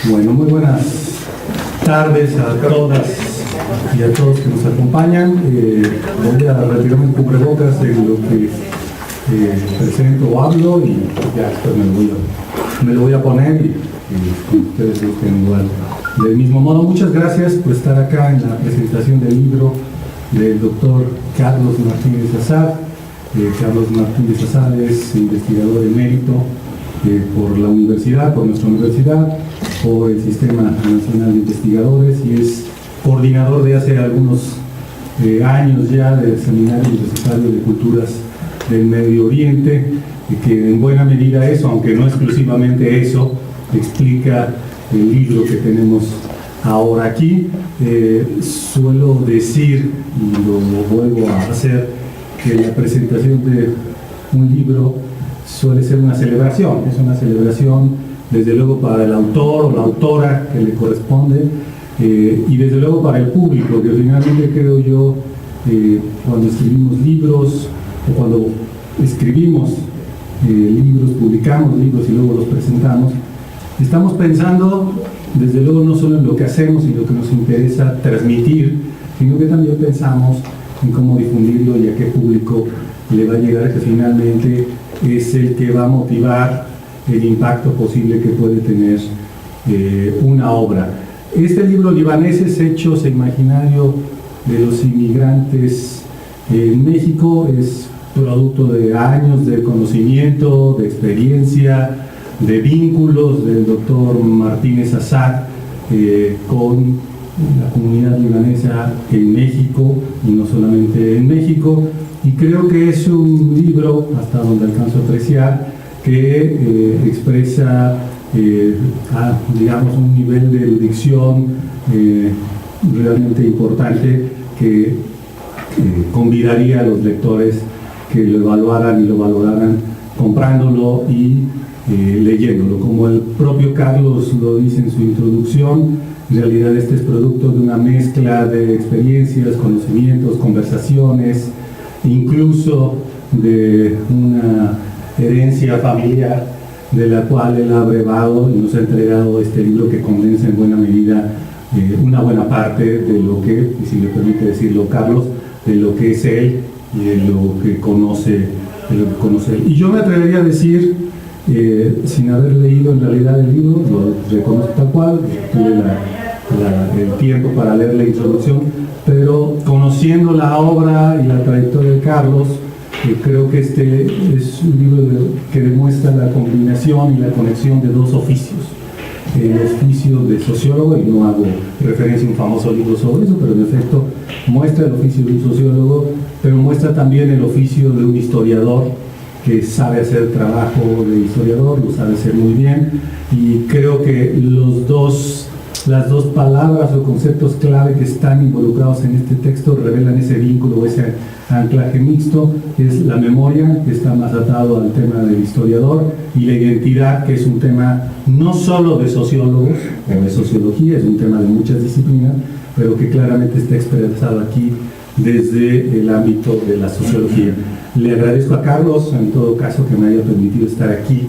Bueno, muy buenas tardes a todas y a todos que nos acompañan. Voy a retirarme el cubrebocas en lo que presento o hablo y ya después me lo voy a poner y ustedes lo estén igual. Del mismo modo, muchas gracias por estar acá en la presentación del libro del doctor Carlos Martínez Azad. Carlos Martínez Azad es investigador emérito por la universidad, por nuestra universidad, por el Sistema Nacional de Investigadores y es coordinador de hace algunos años ya del Seminario Universitario de Culturas del Medio Oriente, que en buena medida eso, aunque no exclusivamente eso, explica el libro que tenemos ahora aquí. Suelo decir, y lo vuelvo a hacer, que la presentación de un libro suele ser una celebración, es una celebración desde luego para el autor o la autora que le corresponde y desde luego para el público, que finalmente creo yo cuando escribimos libros o cuando escribimos libros, publicamos libros y luego los presentamos, estamos pensando desde luego no solo en lo que hacemos y lo que nos interesa transmitir, sino que también pensamos en cómo difundirlo y a qué público le va a llegar, que finalmente es el que va a motivar el impacto posible que puede tener una obra. Este libro, Libaneses, Hechos e Imaginario de los Inmigrantes en México, es producto de años de conocimiento, de experiencia, de vínculos del doctor Martínez Azad con la comunidad libanesa en México y no solamente en México, y creo que es un libro, hasta donde alcanzo a apreciar, que expresa digamos un nivel de erudición realmente importante que convidaría a los lectores que lo evaluaran y lo valoraran comprándolo y leyéndolo. Como el propio Carlos lo dice en su introducción, en realidad este es producto de una mezcla de experiencias, conocimientos, conversaciones, incluso de una herencia familiar de la cual él ha brevado y nos ha entregado este libro que condensa en buena medida una buena parte de lo que, y si me permite decirlo Carlos, de lo que es él y de lo que conoce él. Y yo me atrevería a decir, sin haber leído en realidad el libro, lo reconozco tal cual, tuve el tiempo para leer la introducción, pero conociendo la obra y la trayectoria de Carlos, creo que este es un libro que demuestra la combinación y la conexión de dos oficios. El oficio de sociólogo, y no hago referencia a un famoso libro sobre eso, pero en efecto muestra el oficio de un sociólogo, pero muestra también el oficio de un historiador que sabe hacer trabajo de historiador, lo sabe hacer muy bien, y creo que las dos palabras o conceptos clave que están involucrados en este texto revelan ese vínculo, ese anclaje mixto, que es la memoria, que está más atado al tema del historiador, y la identidad, que es un tema no solo de sociólogos o de sociología, es un tema de muchas disciplinas, pero que claramente está expresado aquí desde el ámbito de la sociología. Le agradezco a Carlos, en todo caso, que me haya permitido estar aquí.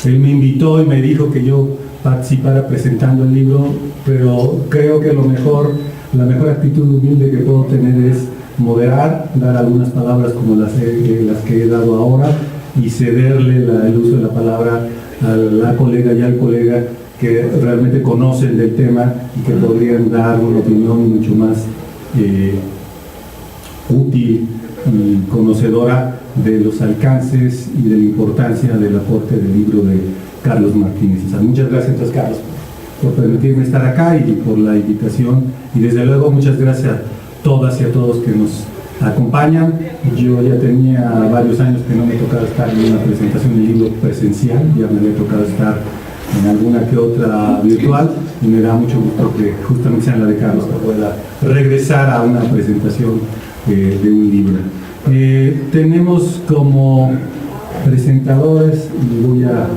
Él me invitó y me dijo que yo participara presentando el libro, pero creo que la mejor actitud humilde que puedo tener es moderar, dar algunas palabras como las que he dado ahora y cederle el uso de la palabra a la colega y al colega que realmente conocen del tema y que podrían dar una opinión mucho más útil y conocedora de los alcances y de la importancia del aporte del libro de Carlos Martínez. Muchas gracias entonces, Carlos, por permitirme estar acá y por la invitación, y desde luego muchas gracias a todas y a todos que nos acompañan. Yo ya tenía varios años que no me tocaba estar en una presentación del libro presencial, ya me había tocado estar en alguna que otra virtual, y me da mucho gusto que justamente sea la de Carlos que pueda regresar a una presentación de un libro. Tenemos como presentadores, y voy a,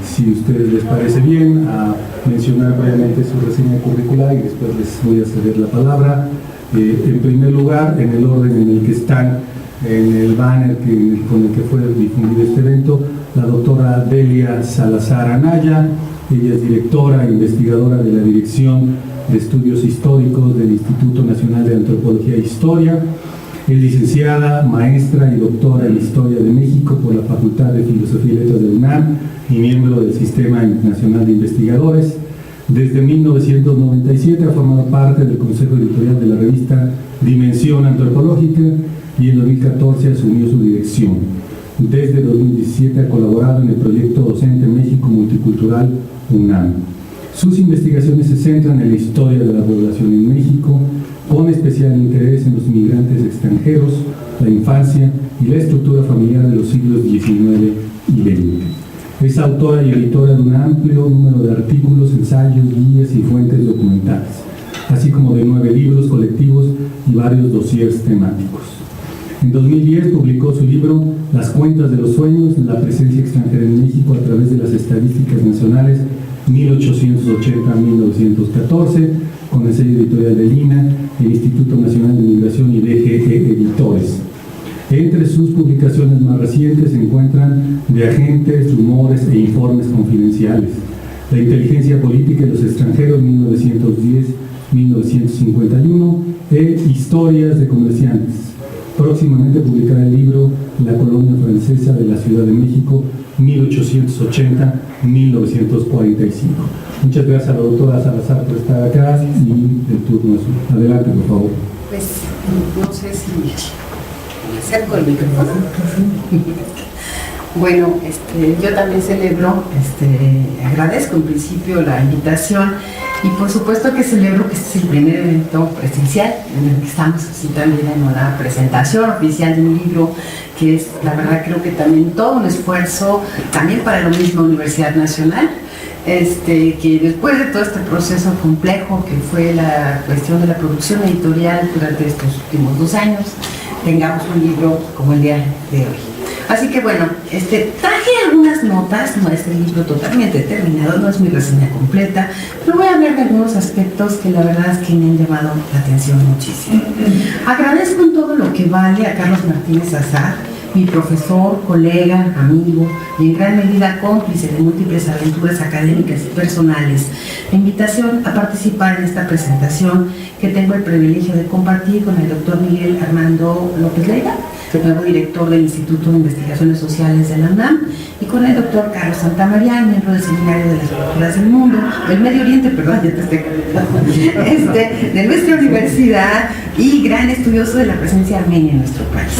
si a ustedes les parece bien, a mencionar brevemente su reseña curricular y después les voy a ceder la palabra. En primer lugar, en el orden en el que están en el banner con el que fue difundido este evento, la doctora Delia Salazar Anaya. Ella es directora e investigadora de la Dirección de Estudios Históricos del Instituto Nacional de Antropología e Historia. Es licenciada, maestra y doctora en Historia de México por la Facultad de Filosofía y Letras de UNAM y miembro del Sistema Internacional de Investigadores. Desde 1997 ha formado parte del Consejo Editorial de la revista Dimensión Antropológica y en 2014 asumió su dirección. Desde 2017 ha colaborado en el proyecto Docente México Multicultural UNAM. Sus investigaciones se centran en la historia de la población en México, con especial interés en los inmigrantes extranjeros, la infancia y la estructura familiar de los siglos XIX y XX. Es autora y editora de un amplio número de artículos, ensayos, guías y fuentes documentales, así como de 9 libros colectivos y varios dossiers temáticos. En 2010 publicó su libro Las cuentas de los sueños, la presencia extranjera en México a través de las estadísticas nacionales 1880-1914, con el sello editorial de Lina, el Instituto Nacional de Migración y DGE Editores. Entre sus publicaciones más recientes se encuentran Viajantes, Rumores e Informes Confidenciales, La inteligencia política de los extranjeros 1910-1951 e Historias de comerciantes. Próximamente publicará el libro La colonia francesa de la Ciudad de México 1880-1945. Muchas gracias a la doctora Salazar por estar acá y el turno es suyo. Adelante, por favor. Pues no sé si me acerco el micrófono. Bueno, yo también celebro, agradezco en principio la invitación y por supuesto que celebro que este es el primer evento presencial en el que estamos así también en una presentación oficial de un libro que es, la verdad, creo que también todo un esfuerzo también para la misma Universidad Nacional, que después de todo este proceso complejo que fue la cuestión de la producción editorial durante estos últimos 2 años, tengamos un libro como el día de hoy. Así que bueno, traje algunas notas, no es el libro totalmente terminado, no es mi reseña completa, pero voy a hablar de algunos aspectos que la verdad es que me han llamado la atención muchísimo. Agradezco en todo lo que vale a Carlos Martínez Azar, mi profesor, colega, amigo y en gran medida cómplice de múltiples aventuras académicas y personales, la invitación a participar en esta presentación que tengo el privilegio de compartir con el doctor Miguel Armando López Leiva, nuevo director del Instituto de Investigaciones Sociales de la UNAM, y con el doctor Carlos Santamaría, miembro del Seminario de las Culturas del Mundo, del Medio Oriente, perdón, ya te estoy de nuestra universidad y gran estudioso de la presencia armenia en nuestro país.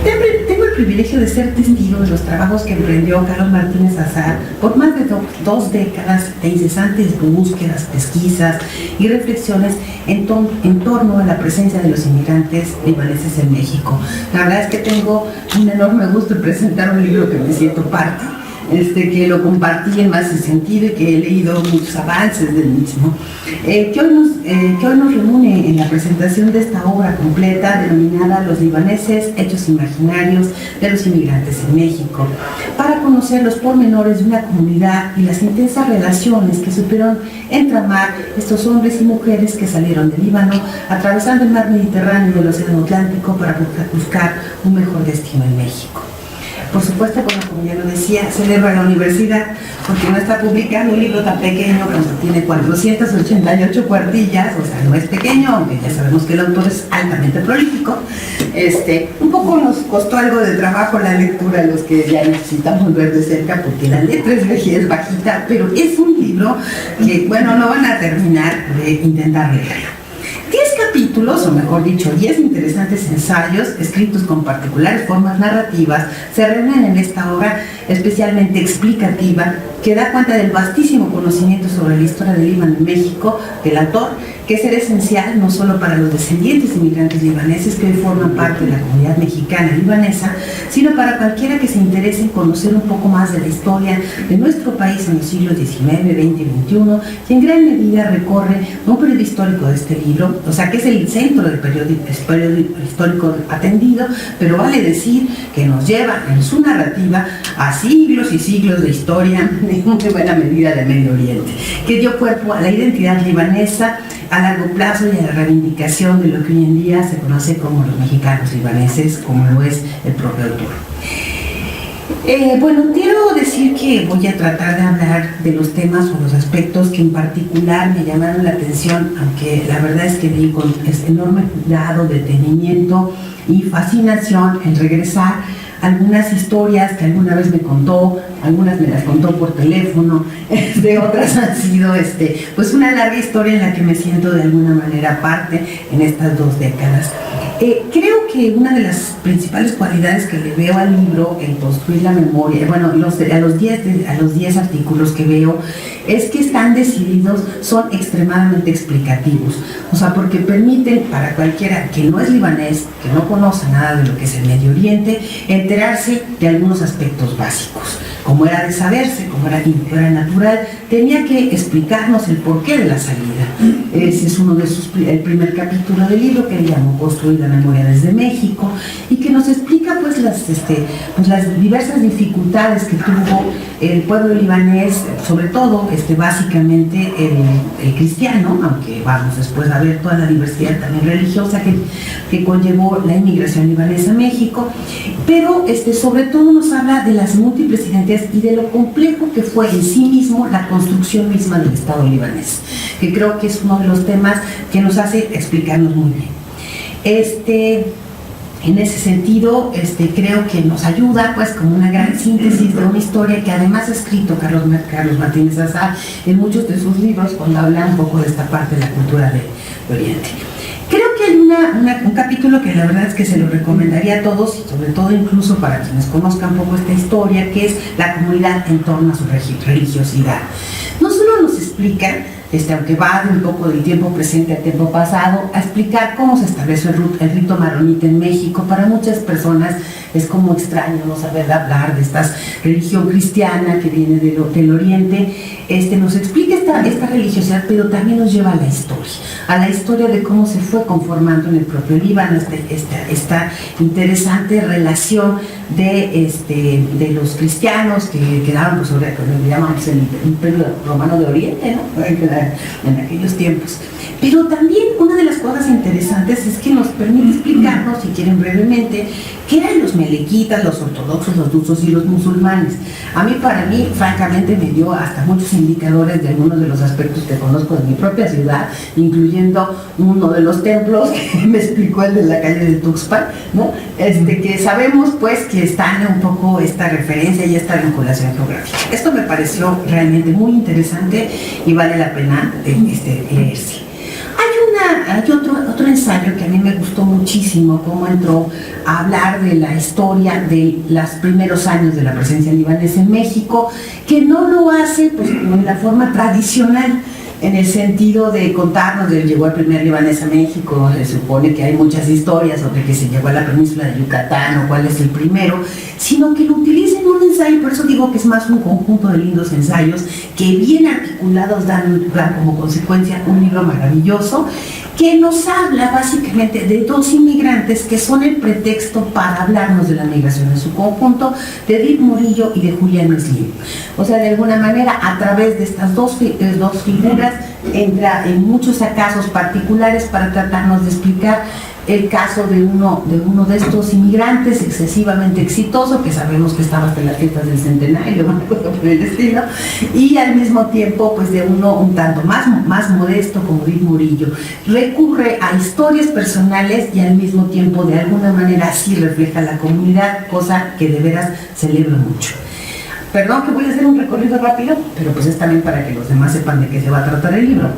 Tengo el privilegio de ser testigo de los trabajos que emprendió Carlos Martínez Azar por más de 2 décadas de incesantes búsquedas, pesquisas y reflexiones en torno a la presencia de los inmigrantes libaneses en México. La verdad es que tengo un enorme gusto en presentar un libro que me siento parte, que lo compartí en más sentido y que he leído muchos avances del mismo, que hoy nos reúne en la presentación de esta obra completa denominada Los libaneses, hechos imaginarios de los inmigrantes en México, para conocer los pormenores de una comunidad y las intensas relaciones que supieron entramar estos hombres y mujeres que salieron del Líbano, atravesando el mar Mediterráneo y el Océano Atlántico para buscar un mejor destino en México. Por supuesto, como ya lo decía, celebro a la universidad porque no está publicando un libro tan pequeño cuando tiene 488 cuartillas, o sea, no es pequeño, aunque ya sabemos que el autor es altamente prolífico. Un poco nos costó algo de trabajo la lectura, los que ya necesitamos ver de cerca, porque la letra es bajita, pero es un libro que, bueno, no van a terminar de intentar leerlo. 10 capítulos, o mejor dicho, 10 interesantes ensayos, escritos con particulares formas narrativas, se reúnen en esta obra especialmente explicativa, que da cuenta del vastísimo conocimiento sobre la historia del Líbano en México del autor, que será esencial no solo para los descendientes de inmigrantes libaneses que hoy forman parte de la comunidad mexicana libanesa, sino para cualquiera que se interese en conocer un poco más de la historia de nuestro país en los siglos XIX, XX y XXI, y en gran medida recorre un periodo histórico de este libro, o sea que es el centro del periodo histórico atendido, pero vale decir que nos lleva en su narrativa a siglos y siglos de historia, en muy buena medida del Medio Oriente, que dio cuerpo a la identidad libanesa a largo plazo y a la reivindicación de lo que hoy en día se conoce como los mexicanos libaneses, como lo es el propio autor. Bueno, quiero decir que voy a tratar de hablar de los temas o los aspectos que en particular me llamaron la atención, aunque la verdad es que vi con enorme cuidado, detenimiento y fascinación en regresar algunas historias que alguna vez me contó, algunas me las contó por teléfono, otras han sido pues una larga historia en la que me siento de alguna manera parte en estas 2 décadas. Creo que una de las principales cualidades que le veo al libro, en construir la memoria, bueno, a los 10 artículos que veo, es que están decididos, son extremadamente explicativos. O sea, porque permiten para cualquiera que no es libanés, que no conoce nada de lo que es el Medio Oriente, enterarse de algunos aspectos básicos. Como era de saberse, como era natural, tenía que explicarnos el porqué de la salida. Ese es el primer capítulo del libro, que llamo Construir la memoria desde México, y que nos explica pues las diversas dificultades que tuvo el pueblo libanés, sobre todo básicamente el cristiano, aunque vamos después a ver toda la diversidad también religiosa que conllevó la inmigración libanesa a México, pero sobre todo nos habla de las múltiples identidades y de lo complejo que fue en sí mismo la construcción misma del Estado libanés, que creo que es uno de los temas que nos hace explicarnos muy bien. En ese sentido, creo que nos ayuda pues como una gran síntesis de una historia que además ha escrito Carlos Martínez Azar en muchos de sus libros cuando habla un poco de esta parte de la cultura de Oriente. Creo que hay un capítulo que la verdad es que se lo recomendaría a todos, y sobre todo incluso para quienes conozcan un poco esta historia, que es la comunidad en torno a su religiosidad. No solo nos explica, aunque va de un poco del tiempo presente al tiempo pasado, a explicar cómo se estableció el rito maronita en México. Para muchas personas es como extraño no saber hablar de esta religión cristiana que viene del Oriente. Nos explica esta religiosidad, pero también nos lleva a la historia de cómo se fue conformando en el propio Líbano esta interesante relación de los cristianos que quedaron pues, sobre lo que llamamos el Imperio Romano de Oriente, ¿no? En aquellos tiempos. Pero también una de las cosas interesantes es que nos permite explicarnos, si quieren brevemente, qué eran los melequitas, los ortodoxos, los drusos y los musulmanes. Para mí, francamente, me dio hasta muchos indicadores de algunos de los aspectos que conozco de mi propia ciudad, incluyendo uno de los templos que me explicó el de la calle de Tuxpan, ¿no? Que sabemos pues que está un poco esta referencia y esta vinculación geográfica. Esto me pareció realmente muy interesante y vale la pena leerse. Hay otro ensayo que a mí me gustó muchísimo, cómo entró a hablar de la historia de los primeros años de la presencia libanesa en México, que no lo hace pues como en la forma tradicional, en el sentido de contarnos de llegó el primer libanés a México. Se supone que hay muchas historias sobre que se llegó a la península de Yucatán o cuál es el primero, sino que lo utiliza en un ensayo. Por eso digo que es más un conjunto de lindos ensayos que bien articulados dan como consecuencia un libro maravilloso que nos habla básicamente de 2 inmigrantes que son el pretexto para hablarnos de la migración en su conjunto, de Edith Murillo y de Julián Slim. O sea, de alguna manera, a través de estas dos figuras, entra en muchos casos particulares para tratarnos de explicar el caso de uno de estos inmigrantes excesivamente exitoso, que sabemos que estaba hasta las fiestas del centenario, por el estilo, y al mismo tiempo pues de uno un tanto más modesto como Edith Murillo. Recurre a historias personales y al mismo tiempo de alguna manera así refleja la comunidad, cosa que de veras celebro mucho. Perdón que voy a hacer un recorrido rápido, pero pues es también para que los demás sepan de qué se va a tratar el libro.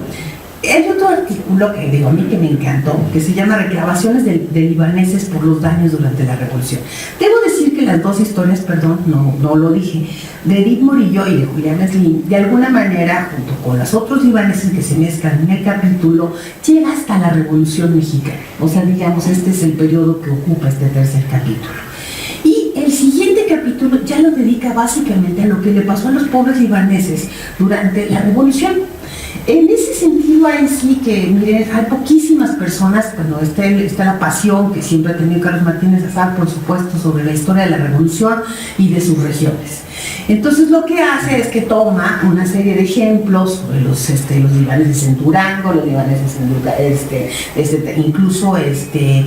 Hay otro artículo que digo a mí que me encantó, que se llama Reclamaciones de libaneses por los daños durante la revolución. Debo decir que las 2 historias, perdón, no lo dije, de Edith Murillo y de Julián Slim, de alguna manera, junto con los otros libaneses que se mezclan en el capítulo, llega hasta la Revolución Mexicana. O sea, digamos, este es el periodo que ocupa este tercer capítulo. Y el siguiente capítulo ya lo dedica básicamente a lo que le pasó a los pobres libaneses durante la revolución. En ese sentido hay sí que, miren, hay poquísimas personas, bueno, está la pasión que siempre ha tenido Carlos Martínez Azar, por supuesto, sobre la historia de la revolución y de sus regiones. Entonces lo que hace es que toma una serie de ejemplos sobre los libaneses en Durango, los libaneses en incluso en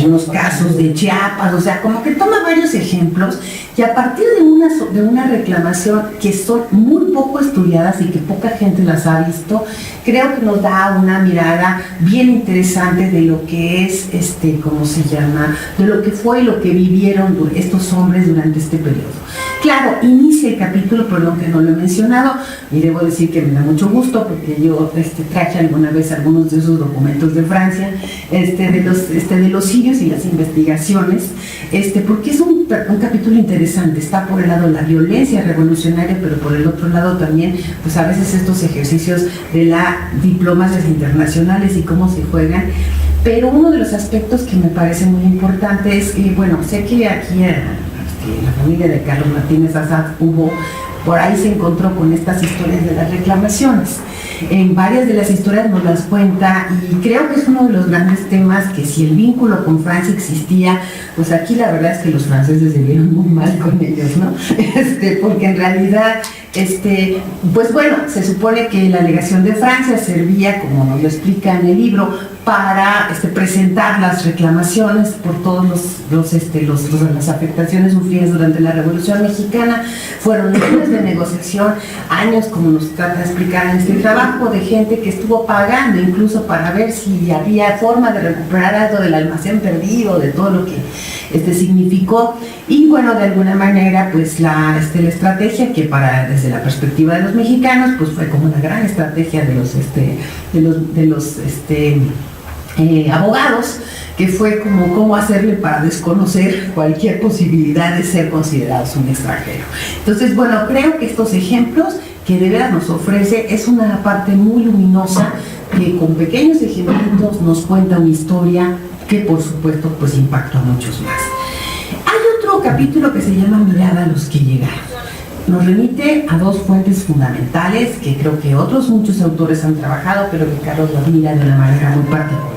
unos casos de Chiapas, o sea, como que toma varios ejemplos y a partir de una reclamación que son muy poco estudiadas y que poca gente las ha visto, creo que nos da una mirada bien interesante de lo que es, ¿cómo se llama?, de lo que fue y lo que vivieron estos hombres durante este periodo. Claro, inicia el capítulo, perdón que no lo he mencionado, y debo decir que me da mucho gusto porque yo traje alguna vez algunos de esos documentos de Francia, de los sirios y las investigaciones, porque es un capítulo interesante. Está por el lado de la violencia revolucionaria, pero por el otro lado también, pues a veces estos ejercicios de la diplomacias internacionales y cómo se juegan. Pero uno de los aspectos que me parece muy importante es, sé que aquí la familia de Carlos Martínez Azad por ahí se encontró con estas historias de las reclamaciones. En varias de las historias nos las cuenta y creo que es uno de los grandes temas que si el vínculo con Francia existía, pues aquí la verdad es que los franceses se vieron muy mal con ellos, ¿no? Porque en realidad, se supone que la legación de Francia servía, como nos lo explica en el libro, para presentar las reclamaciones por todos las afectaciones sufridas durante la Revolución Mexicana. Fueron años de negociación, años, como nos trata de explicar en este trabajo, de gente que estuvo pagando incluso para ver si había forma de recuperar algo del almacén perdido, de todo lo que significó. Y bueno, de alguna manera, pues la estrategia que desde la perspectiva de los mexicanos, pues fue como una gran estrategia de los abogados, que fue como cómo hacerle para desconocer cualquier posibilidad de ser considerados un extranjero. Entonces, creo que estos ejemplos que de verdad nos ofrece es una parte muy luminosa que con pequeños ejemplitos nos cuenta una historia que por supuesto pues impactó a muchos más. Hay otro capítulo que se llama Mirada a los que llegaron. Nos remite a dos fuentes fundamentales que creo que muchos autores han trabajado, pero que Carlos las mira de una manera muy particular.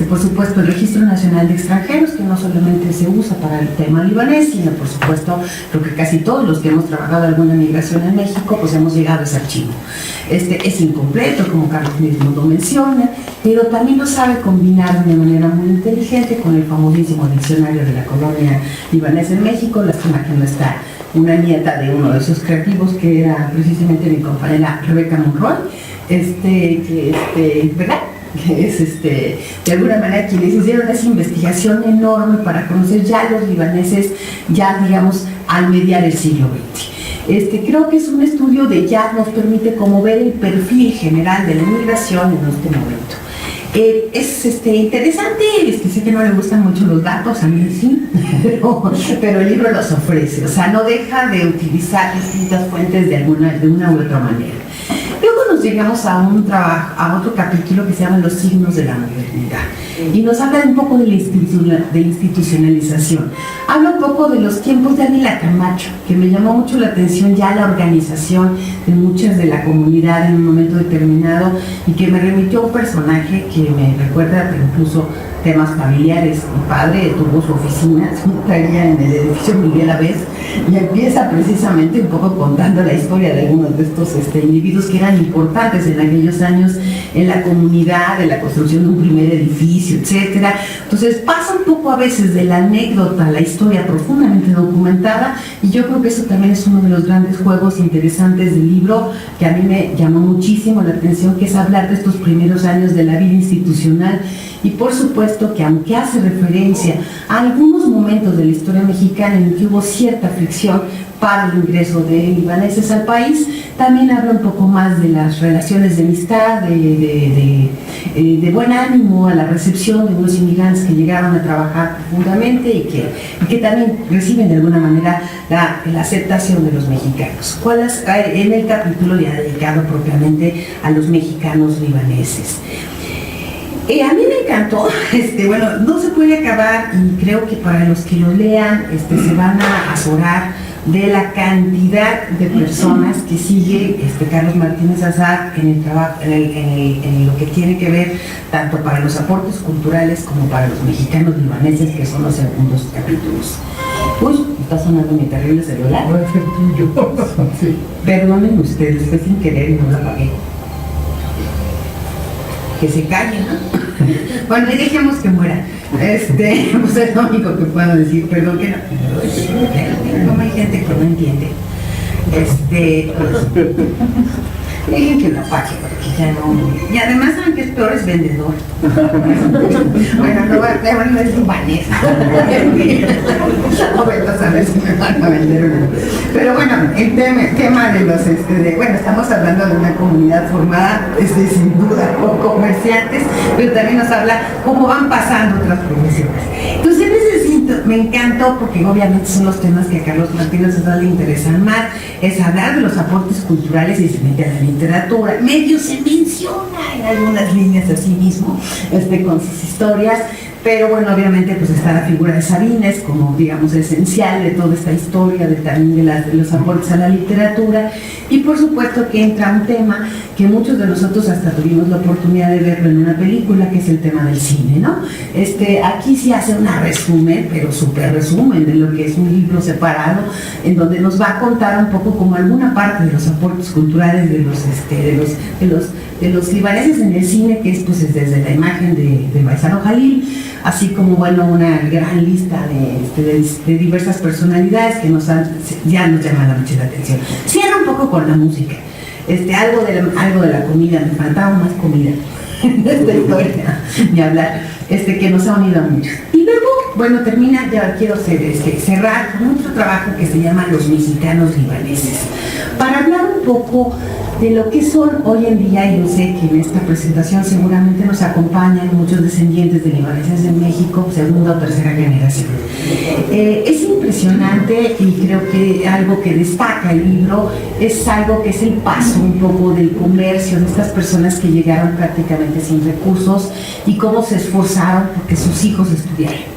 Por supuesto, el Registro Nacional de Extranjeros, que no solamente se usa para el tema libanés, sino por supuesto, creo que casi todos los que hemos trabajado alguna migración en México, pues hemos llegado a ese archivo. Es incompleto, como Carlos mismo lo menciona, pero también lo sabe combinar de una manera muy inteligente con el famosísimo diccionario de la colonia libanesa en México. Lástima que no está una nieta de uno de esos creativos, que era precisamente mi compañera Rebeca Monroy, ¿verdad? Que es de alguna manera quienes hicieron esa investigación enorme para conocer ya los libaneses, ya digamos al mediar el siglo XX. Creo que es un estudio nos permite como ver el perfil general de la inmigración en este momento. Es interesante, sé que no le gustan mucho los datos, a mí sí, pero el libro los ofrece, o sea, no deja de utilizar distintas fuentes de una u otra manera. Luego nos llegamos a otro capítulo que se llama Los signos de la modernidad y nos habla un poco de la institucionalización. Habla un poco de los tiempos de Ávila Camacho, que me llamó mucho la atención ya la organización de muchas de la comunidad en un momento determinado y que me remitió a un personaje que me recuerda incluso temas familiares. Mi padre tuvo su oficina, en el edificio Miguel Aves, y empieza precisamente un poco contando la historia de algunos de estos individuos que eran importantes en aquellos años en la comunidad, de la construcción de un primer edificio, etcétera. Entonces pasa un poco a veces de la anécdota a la historia profundamente documentada, y yo creo que eso también es uno de los grandes juegos interesantes del libro, que a mí me llamó muchísimo la atención, que es hablar de estos primeros años de la vida institucional. Y por supuesto que aunque hace referencia a algunos momentos de la historia mexicana en que hubo cierta fricción para el ingreso de libaneses al país, también habla un poco más de las relaciones de amistad, de buen ánimo a la recepción de unos inmigrantes que llegaron a trabajar profundamente y que también reciben de alguna manera la aceptación de los mexicanos. En el capítulo ya dedicado propiamente a los mexicanos libaneses. A mí me encantó, no se puede acabar, y creo que para los que lo lean se van a azorar de la cantidad de personas que sigue Carlos Martínez Azad en el trabajo, en lo que tiene que ver tanto para los aportes culturales como para los mexicanos libaneses, que son los segundos capítulos. está sonando mi terrible celular. No es el tuyo. Sí. Perdonen ustedes, fue sin querer y no la apagué. Que se calle, ¿no? Bueno, y dejemos que muera. Pues es lo único que puedo decir, perdón que no. Como hay gente que no entiende. Pues, dejen que lo apague, porque ya no. Y además, saben que es peor, es vendedor. Bueno, no es Vanessa. No, a ver si me van a vender o no. Pero bueno, el tema de los, bueno, estamos hablando de una comunidad formada, sin duda, por comerciantes, pero también nos habla cómo van pasando otras profesiones. Entonces, en ese sentido, me encantó, porque obviamente son los temas que a Carlos Martínez Azar le interesan más, es hablar de los aportes culturales y se mete a la literatura. Medio se menciona en algunas líneas así mismo, con sus historias, pero bueno, obviamente pues está la figura de Sabines como, digamos, esencial de toda esta historia, también de los aportes a la literatura, y por supuesto que entra un tema que muchos de nosotros hasta tuvimos la oportunidad de verlo en una película, que es el tema del cine, ¿no? Aquí sí hace un resumen, pero súper resumen de lo que es un libro separado, en donde nos va a contar un poco como alguna parte de los aportes culturales de los libaneses en el cine, que es pues desde la imagen de Baisaro Jalil, así como, bueno, una gran lista de diversas personalidades que ya nos llaman mucho la atención. Cierra un poco con la música. Algo de la comida, me faltaba más comida en esta historia, ni hablar, que nos ha unido a muchos. Y luego, bueno, termina, ya quiero cerrar con otro trabajo que se llama Los Mexicanos Libaneses, para hablar un poco de lo que son hoy en día, y yo sé que en esta presentación seguramente nos acompañan muchos descendientes de libaneses en México, segunda o tercera generación. Es impresionante, y creo que algo que destaca el libro es algo que es el paso un poco del comercio de estas personas que llegaron prácticamente sin recursos y cómo se esforzaron porque sus hijos estudiaran.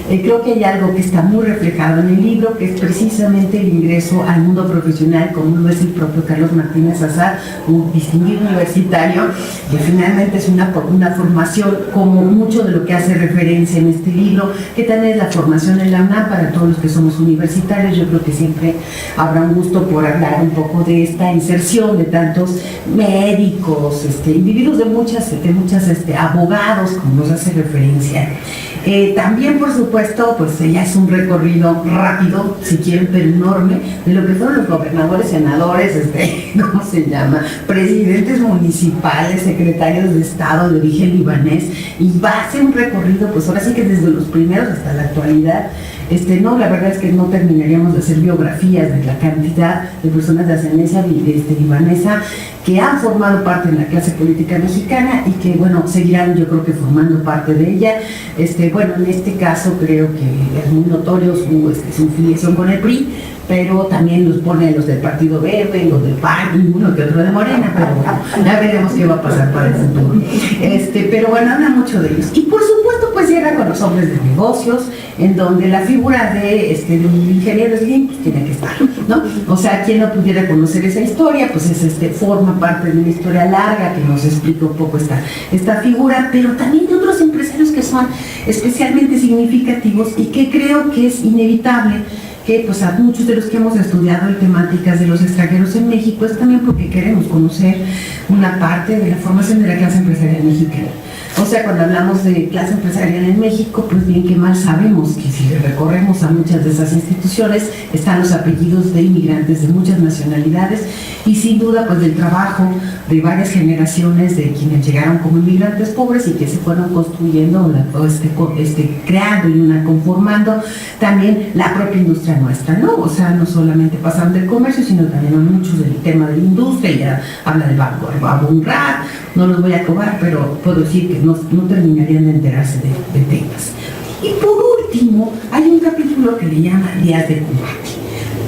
Creo que hay algo que está muy reflejado en el libro, que es precisamente el ingreso al mundo profesional, como lo es el propio Carlos Martínez Azar, un distinguido universitario, que finalmente es una formación, como mucho de lo que hace referencia en este libro, que también es la formación en la UNAM para todos los que somos universitarios. Yo creo que siempre habrá un gusto por hablar un poco de esta inserción de tantos médicos, individuos de muchas abogados, como nos hace referencia. También, por supuesto, pues ya es un recorrido rápido, si quieren, pero enorme, de lo que fueron los gobernadores, senadores, ¿cómo se llama? Presidentes municipales, secretarios de Estado de origen libanés, y va a ser un recorrido, pues ahora sí que desde los primeros hasta la actualidad. No, la verdad es que no terminaríamos de hacer biografías de la cantidad de personas de ascendencia libanesa que han formado parte de la clase política mexicana y que, bueno, seguirán, yo creo que formando parte de ella. Bueno, en este caso creo que es muy notorio su filiación con el PRI, pero también los pone los del Partido Verde, los del PAN, y uno que otro de Morena, pero bueno, ya veremos qué va a pasar para el futuro. Pero bueno, habla mucho de ellos. Y por supuesto, pues llega con los hombres de negocios, en donde la figura de un ingeniero Slim pues tiene que estar, ¿no? O sea, quien no pudiera conocer esa historia, pues forma parte de una historia larga que nos explica un poco esta figura, pero también de otros empresarios que son especialmente significativos y que creo que es inevitable que pues a muchos de los que hemos estudiado en temáticas de los extranjeros en México es también porque queremos conocer una parte de la formación de la clase empresarial mexicana. O sea, cuando hablamos de clase empresarial en México, pues bien que mal sabemos que si recorremos a muchas de esas instituciones están los apellidos de inmigrantes de muchas nacionalidades y sin duda pues del trabajo de varias generaciones de quienes llegaron como inmigrantes pobres y que se fueron construyendo, creando y conformando también la propia industria nuestra, ¿no? O sea, no solamente pasaron del comercio, sino también muchos del tema de la industria. Ya habla del Banco Abunrad, no los voy a cobrar, pero puedo decir que no terminarían de enterarse de temas. Y por último, hay un capítulo que le llama Días de Combate,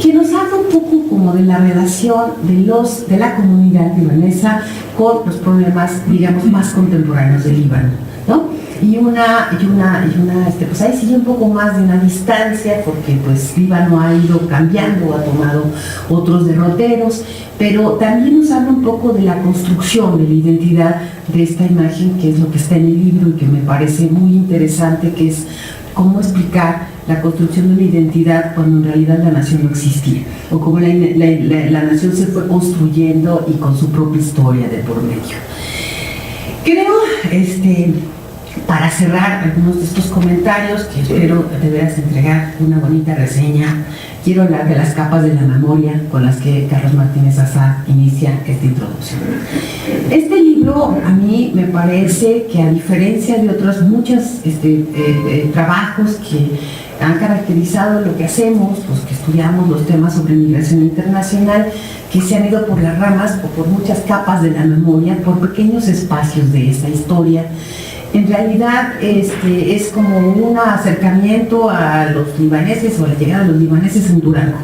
que nos habla un poco como de la relación de la comunidad libanesa con los problemas, digamos, más contemporáneos del Líbano, ¿no? Pues ahí sigue un poco más de una distancia, porque pues Líbano ha ido cambiando, ha tomado otros derroteros, pero también nos habla un poco de la construcción de la identidad de esta imagen, que es lo que está en el libro y que me parece muy interesante, que es cómo explicar la construcción de una identidad cuando en realidad la nación no existía, o cómo la nación se fue construyendo y con su propia historia de por medio. Creo, para cerrar algunos de estos comentarios, que espero de veras entregar una bonita reseña, quiero hablar de las capas de la memoria con las que Carlos Martínez Azar inicia esta introducción. Este libro a mí me parece que, a diferencia de otros muchos trabajos que han caracterizado lo que hacemos, los que estudiamos los temas sobre migración internacional, que se han ido por las ramas o por muchas capas de la memoria, por pequeños espacios de esa historia, en realidad es como un acercamiento a los libaneses o a la llegada de los libaneses en Durango.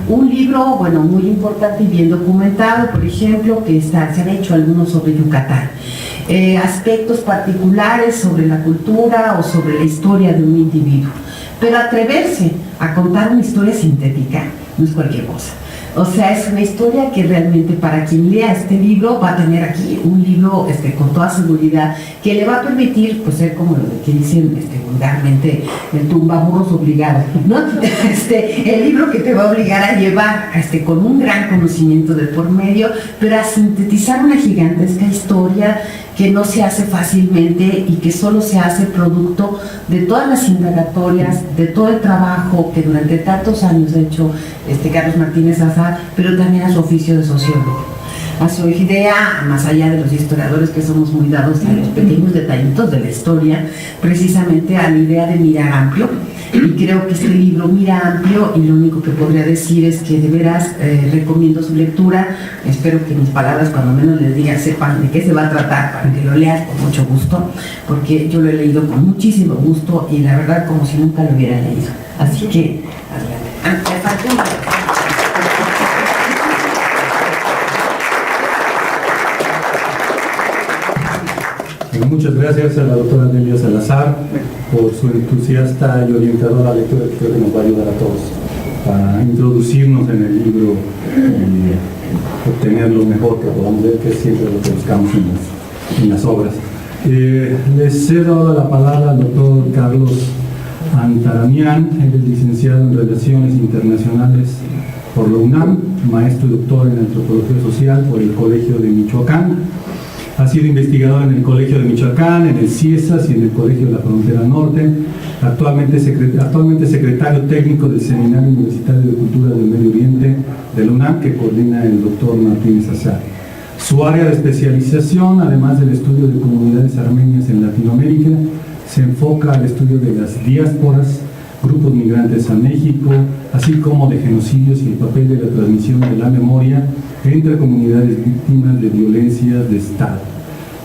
Un libro, bueno, muy importante y bien documentado, por ejemplo, que se han hecho algunos sobre Yucatán. Aspectos particulares sobre la cultura o sobre la historia de un individuo. Pero atreverse a contar una historia sintética no es cualquier cosa. O sea, es una historia que realmente, para quien lea este libro, va a tener aquí un libro con toda seguridad, que le va a permitir, pues, ser como lo que dicen vulgarmente, el tumbaburros obligado, ¿no? El libro que te va a obligar a llevar con un gran conocimiento de por medio, pero a sintetizar una gigantesca historia que no se hace fácilmente y que solo se hace producto de todas las indagatorias, de todo el trabajo que durante tantos años ha hecho Carlos Martínez Azar, pero también a su oficio de sociólogo, a su idea, más allá de los historiadores que somos muy dados a los pequeños detallitos de la historia, precisamente a la idea de mirar amplio. Y creo que este libro mira amplio, y lo único que podría decir es que de veras recomiendo su lectura. Espero que mis palabras, cuando menos les diga, sepan de qué se va a tratar, para que lo leas con mucho gusto, porque yo lo he leído con muchísimo gusto y la verdad como si nunca lo hubiera leído. Así que, adelante. Me falta un... Muchas gracias a la doctora Delia Salazar por su entusiasta y orientadora lectura, que creo que nos va a ayudar a todos a introducirnos en el libro y obtener lo mejor que podamos ver, que es siempre lo que buscamos en las obras. Les cedo ahora la palabra al doctor Carlos Antaramián. Él es licenciado en Relaciones Internacionales por la UNAM, maestro y doctor en Antropología Social por el Colegio de Michoacán. Ha sido investigador en el Colegio de Michoacán, en el CIESAS y en el Colegio de la Frontera Norte. Actualmente secretario técnico del Seminario Universitario de Cultura del Medio Oriente de la UNAM, que coordina el doctor Martínez Azar. Su área de especialización, además del estudio de comunidades armenias en Latinoamérica, se enfoca al estudio de las diásporas, grupos migrantes a México, así como de genocidios y el papel de la transmisión de la memoria entre comunidades víctimas de violencias de Estado.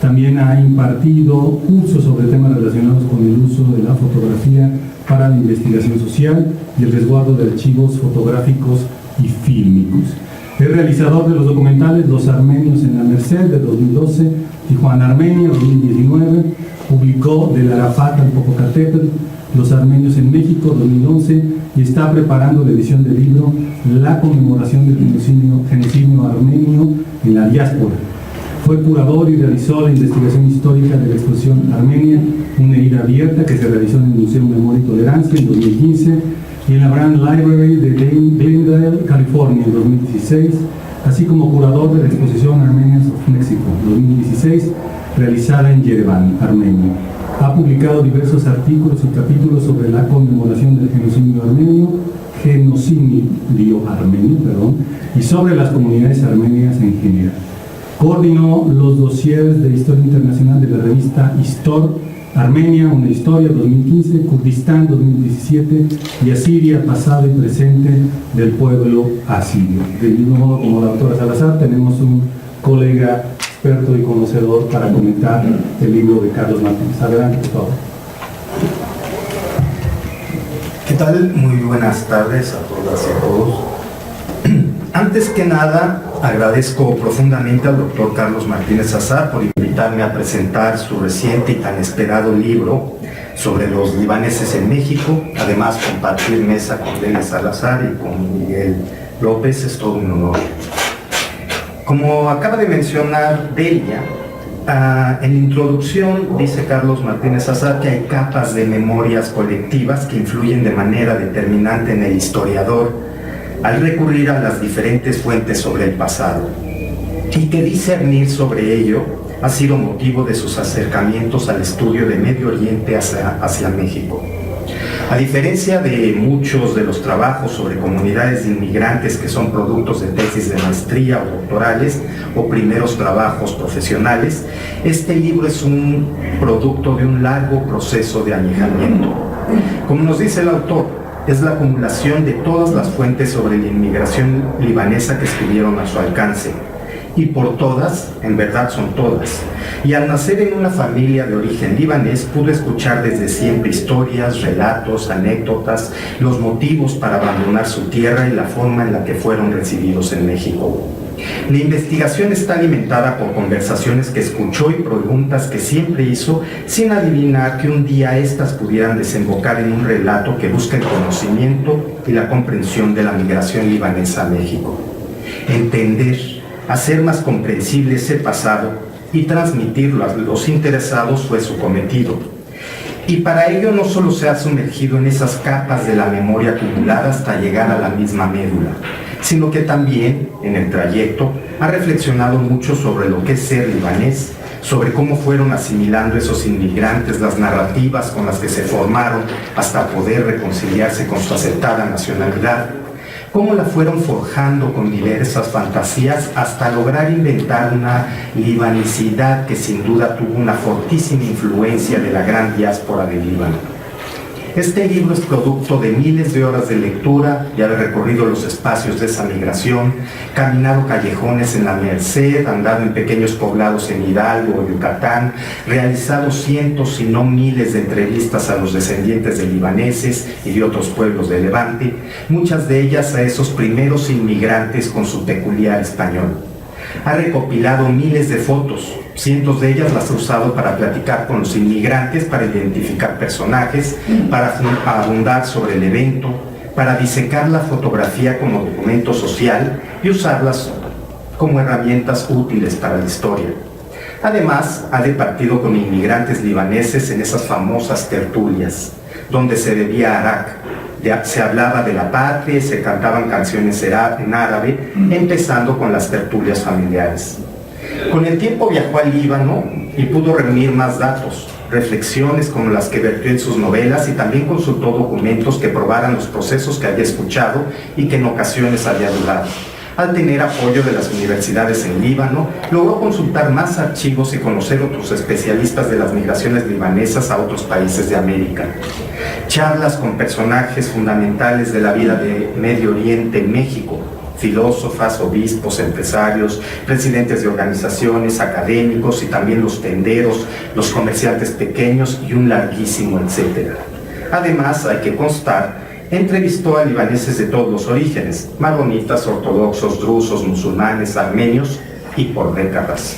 También ha impartido cursos sobre temas relacionados con el uso de la fotografía para la investigación social y el resguardo de archivos fotográficos y fílmicos. Es realizador de los documentales Los Armenios en la Merced de 2012 y Juan Armenia 2019. Publicó Del Arafat al Popocatépetl, Los Armenios en México 2011, y está preparando la edición del libro La conmemoración del genocidio armenio en la diáspora. Fue curador y realizó la investigación histórica de la exposición Armenia, una herida abierta, que se realizó en el Museo Memoria y Tolerancia en 2015 y en la Brand Library de Glendale, California, en 2016, así como curador de la exposición Armenians of Mexico 2016, realizada en Yerevan, Armenia. Ha publicado diversos artículos y capítulos sobre la conmemoración del genocidio armenio, y sobre las comunidades armenias en general. Coordinó los dossiers de Historia Internacional de la revista Histor, Armenia, una historia 2015, Kurdistán 2017 y Asiria, pasado y presente del pueblo asirio. Del mismo modo, como la doctora Salazar, tenemos un colega experto y conocedor para comentar el libro de Carlos Martínez. Adelante, por favor. ¿Qué tal? Muy buenas tardes a todas y a todos. Antes que nada, agradezco profundamente al doctor Carlos Martínez Azar por invitarme a presentar su reciente y tan esperado libro sobre los libaneses en México. Además, compartir mesa con Delia Salazar y con Miguel López es todo un honor. Como acaba de mencionar Delia, En la introducción dice Carlos Martínez Azar que hay capas de memorias colectivas que influyen de manera determinante en el historiador al recurrir a las diferentes fuentes sobre el pasado, y que discernir sobre ello ha sido motivo de sus acercamientos al estudio de Medio Oriente hacia México. A diferencia de muchos de los trabajos sobre comunidades de inmigrantes que son productos de tesis de maestría o doctorales o primeros trabajos profesionales, este libro es un producto de un largo proceso de añejamiento. Como nos dice el autor, es la acumulación de todas las fuentes sobre la inmigración libanesa que estuvieron a su alcance. Y por todas, en verdad son todas. Y al nacer en una familia de origen libanés, pudo escuchar desde siempre historias, relatos, anécdotas, los motivos para abandonar su tierra y la forma en la que fueron recibidos en México. La investigación está alimentada por conversaciones que escuchó y preguntas que siempre hizo, sin adivinar que un día éstas pudieran desembocar en un relato que busca el conocimiento y la comprensión de la migración libanesa a México. Entender, hacer más comprensible ese pasado y transmitirlo a los interesados fue su cometido. Y para ello no solo se ha sumergido en esas capas de la memoria acumulada hasta llegar a la misma médula, sino que también, en el trayecto, ha reflexionado mucho sobre lo que es ser libanés, sobre cómo fueron asimilando esos inmigrantes las narrativas con las que se formaron hasta poder reconciliarse con su aceptada nacionalidad, cómo la fueron forjando con diversas fantasías hasta lograr inventar una libanicidad que sin duda tuvo una fortísima influencia de la gran diáspora del Líbano. Este libro es producto de miles de horas de lectura y haber recorrido los espacios de esa migración, caminado callejones en la Merced, andado en pequeños poblados en Hidalgo o Yucatán, realizado cientos si no miles de entrevistas a los descendientes de libaneses y de otros pueblos de Levante, muchas de ellas a esos primeros inmigrantes con su peculiar español. Ha recopilado miles de fotos, cientos de ellas las ha usado para platicar con los inmigrantes, para identificar personajes, para abundar sobre el evento, para disecar la fotografía como documento social y usarlas como herramientas útiles para la historia. Además, ha departido con inmigrantes libaneses en esas famosas tertulias, donde se bebía arak, se hablaba de la patria y se cantaban canciones en árabe, empezando con las tertulias familiares. Con el tiempo viajó al Líbano y pudo reunir más datos, reflexiones como las que vertió en sus novelas, y también consultó documentos que probaran los procesos que había escuchado y que en ocasiones había dudado. Al tener apoyo de las universidades en Líbano, logró consultar más archivos y conocer otros especialistas de las migraciones libanesas a otros países de América. Charlas con personajes fundamentales de la vida de Medio Oriente en México, filósofas, obispos, empresarios, presidentes de organizaciones, académicos y también los tenderos, los comerciantes pequeños y un larguísimo etcétera. Además, hay que constar, entrevistó a libaneses de todos los orígenes, maronitas, ortodoxos, drusos, musulmanes, armenios y por décadas.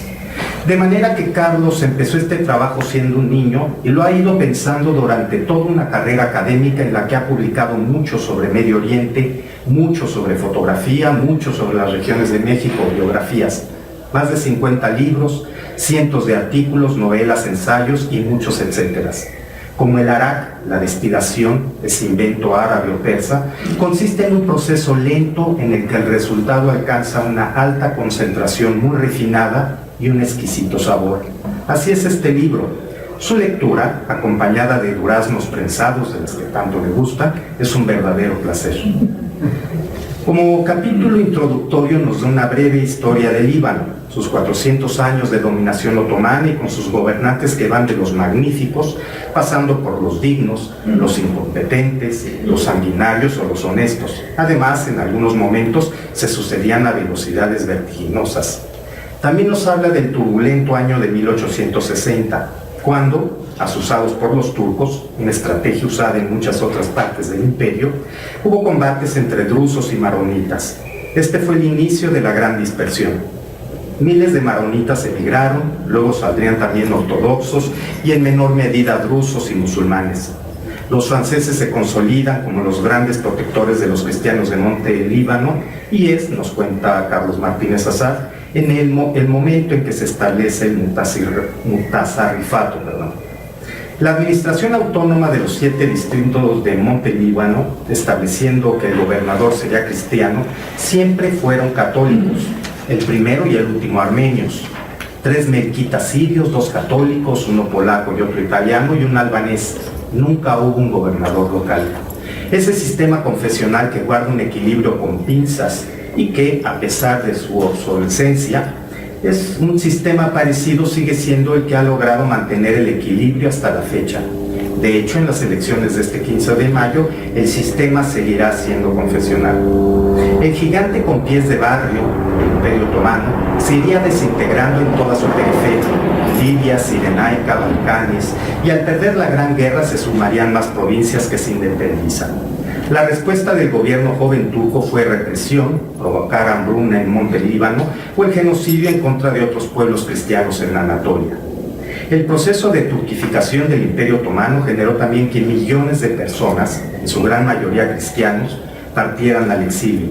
De manera que Carlos empezó este trabajo siendo un niño y lo ha ido pensando durante toda una carrera académica en la que ha publicado mucho sobre Medio Oriente, mucho sobre fotografía, mucho sobre las regiones de México, biografías, más de 50 libros, cientos de artículos, novelas, ensayos y muchos etcéteras. Como el arak, la destilación, ese invento árabe o persa, consiste en un proceso lento en el que el resultado alcanza una alta concentración muy refinada y un exquisito sabor. Así es este libro. Su lectura, acompañada de duraznos prensados, de los que tanto le gusta, es un verdadero placer. Como capítulo introductorio nos da una breve historia del Líbano, sus 400 años de dominación otomana y con sus gobernantes que van de los magníficos, pasando por los dignos, los incompetentes, los sanguinarios o los honestos. Además, en algunos momentos se sucedían a velocidades vertiginosas. También nos habla del turbulento año de 1860, cuando, asusados por los turcos, una estrategia usada en muchas otras partes del imperio, hubo combates entre drusos y maronitas. Este fue el inicio de la gran dispersión. Miles de maronitas emigraron, luego saldrían también ortodoxos y en menor medida drusos y musulmanes. Los franceses se consolidan como los grandes protectores de los cristianos de Monte Líbano y es, nos cuenta Carlos Martínez Azar, en el momento en que se establece el Mutazarrifato. La administración autónoma de los 7 distritos de Monte Líbano, estableciendo que el gobernador sería cristiano, siempre fueron católicos, el primero y el último armenios, 3 melquitas sirios, 2 católicos, 1 polaco y otro italiano y un albanés. Nunca hubo un gobernador local. Ese sistema confesional que guarda un equilibrio con pinzas y que, a pesar de su obsolescencia, es un sistema parecido, sigue siendo el que ha logrado mantener el equilibrio hasta la fecha. De hecho, en las elecciones de este 15 de mayo, el sistema seguirá siendo confesional. El gigante con pies de barrio, el Imperio Otomano, se iría desintegrando en toda su periferia, Libia, Cirenaica, Balcanes, y al perder la Gran Guerra se sumarían más provincias que se independizan. La respuesta del gobierno joven turco fue represión, provocar hambruna en Monte Líbano o el genocidio en contra de otros pueblos cristianos en Anatolia. El proceso de turquificación del Imperio Otomano generó también que millones de personas, en su gran mayoría cristianos, partieran al exilio.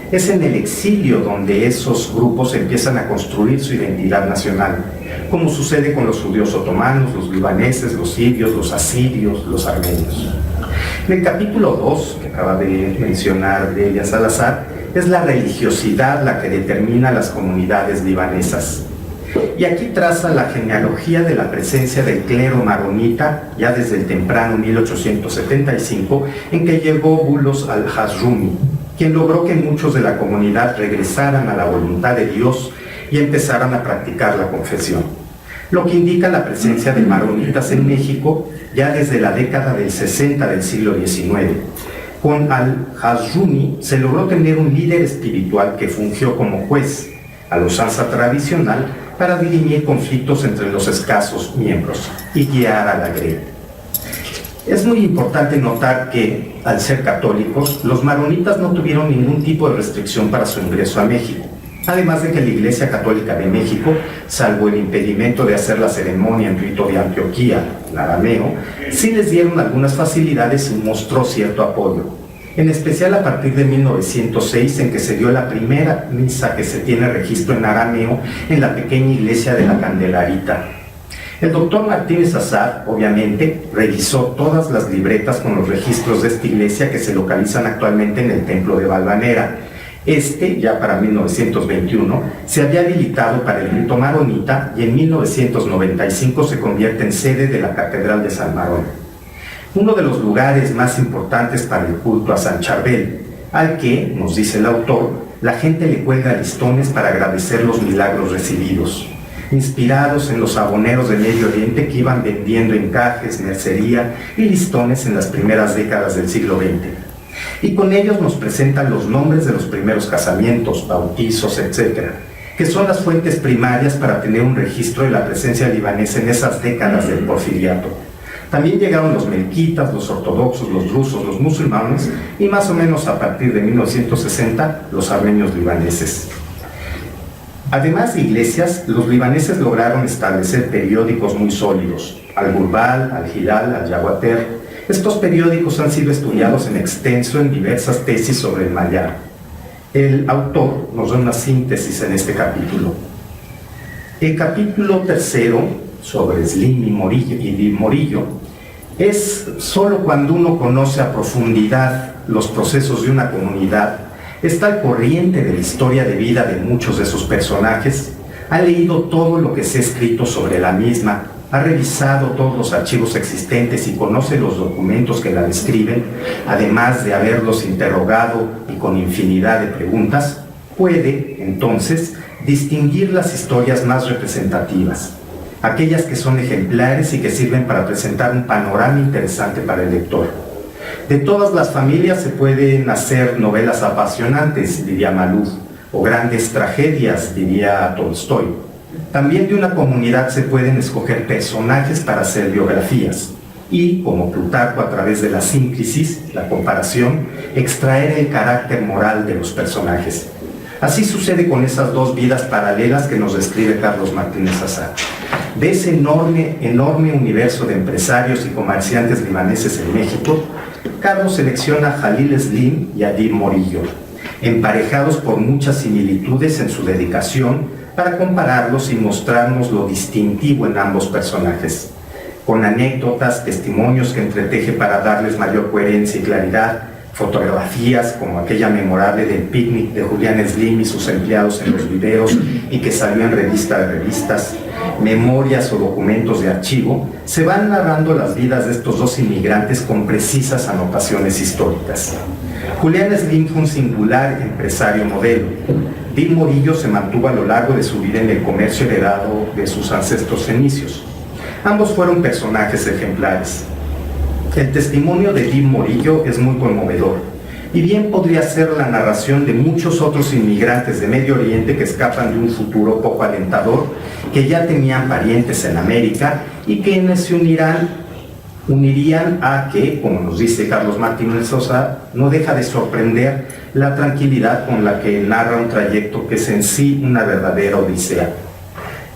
Es en el exilio donde esos grupos empiezan a construir su identidad nacional, como sucede con los judíos otomanos, los libaneses, los sirios, los asirios, los armenios. En el capítulo 2, que acaba de mencionar Delia Salazar, es la religiosidad la que determina las comunidades libanesas. Y aquí traza la genealogía de la presencia del clero maronita ya desde el temprano 1875, en que llegó Bulos al-Hazrumi, quien logró que muchos de la comunidad regresaran a la voluntad de Dios y empezaran a practicar la confesión. Lo que indica la presencia de maronitas en México ya desde la década del 60 del siglo XIX. Con al-Hazrumi se logró tener un líder espiritual que fungió como juez, a la usanza tradicional, para dirimir conflictos entre los escasos miembros y guiar a la grey. Es muy importante notar que, al ser católicos, los maronitas no tuvieron ningún tipo de restricción para su ingreso a México. Además de que la Iglesia Católica de México, salvo el impedimento de hacer la ceremonia en rito de Antioquía, en arameo, sí les dieron algunas facilidades y mostró cierto apoyo. En especial a partir de 1906, en que se dio la primera misa que se tiene registro en arameo en la pequeña iglesia de la Candelarita. El doctor Martínez Azar, obviamente, revisó todas las libretas con los registros de esta iglesia que se localizan actualmente en el templo de Valvanera. Ya para 1921, se había habilitado para el rito maronita y en 1995 se convierte en sede de la Catedral de San Marón. Uno de los lugares más importantes para el culto a San Charbel, al que, nos dice el autor, la gente le cuelga listones para agradecer los milagros recibidos, inspirados en los aboneros de Medio Oriente que iban vendiendo encajes, mercería y listones en las primeras décadas del siglo XX. Y con ellos nos presentan los nombres de los primeros casamientos, bautizos, etc., que son las fuentes primarias para tener un registro de la presencia libanesa en esas décadas del porfiriato. También llegaron los melquitas, los ortodoxos, los rusos, los musulmanes y más o menos a partir de 1960 los armenios libaneses. Además de iglesias, los libaneses lograron establecer periódicos muy sólidos, Al-Gurbal, Al-Hilal, Al-Yawater. Estos periódicos han sido estudiados en extenso en diversas tesis sobre el mayar. El autor nos da una síntesis en este capítulo. El capítulo 3, sobre Slim y Morillo, es solo cuando uno conoce a profundidad los procesos de una comunidad, está al corriente de la historia de vida de muchos de sus personajes, ha leído todo lo que se ha escrito sobre la misma, ha revisado todos los archivos existentes y conoce los documentos que la describen, además de haberlos interrogado y con infinidad de preguntas, puede, entonces, distinguir las historias más representativas, aquellas que son ejemplares y que sirven para presentar un panorama interesante para el lector. De todas las familias se pueden hacer novelas apasionantes, diría Maluf, o grandes tragedias, diría Tolstoy. También de una comunidad se pueden escoger personajes para hacer biografías y, como Plutarco a través de la síncresis, la comparación, extraer el carácter moral de los personajes. Así sucede con esas dos vidas paralelas que nos describe Carlos Martínez Azar. de ese enorme universo de empresarios y comerciantes libaneses en México, Carlos selecciona a Jalil Slim y a Dib Morillo, emparejados por muchas similitudes en su dedicación, para compararlos y mostrarnos lo distintivo en ambos personajes, con anécdotas, testimonios que entreteje para darles mayor coherencia y claridad, fotografías como aquella memorable del picnic de Julián Slim y sus empleados en los videos y que salió en revista de revistas, memorias o documentos de archivo, se van narrando las vidas de estos dos inmigrantes con precisas anotaciones históricas. Julián Slim fue un singular empresario modelo. Dib Morillo se mantuvo a lo largo de su vida en el comercio heredado de sus ancestros fenicios. Ambos fueron personajes ejemplares. El testimonio de Dib Morillo es muy conmovedor, y bien podría ser la narración de muchos otros inmigrantes de Medio Oriente que escapan de un futuro poco alentador, que ya tenían parientes en América y quienes se unirían a que, como nos dice Carlos Martínez Sosa, no deja de sorprender la tranquilidad con la que narra un trayecto que es en sí una verdadera odisea.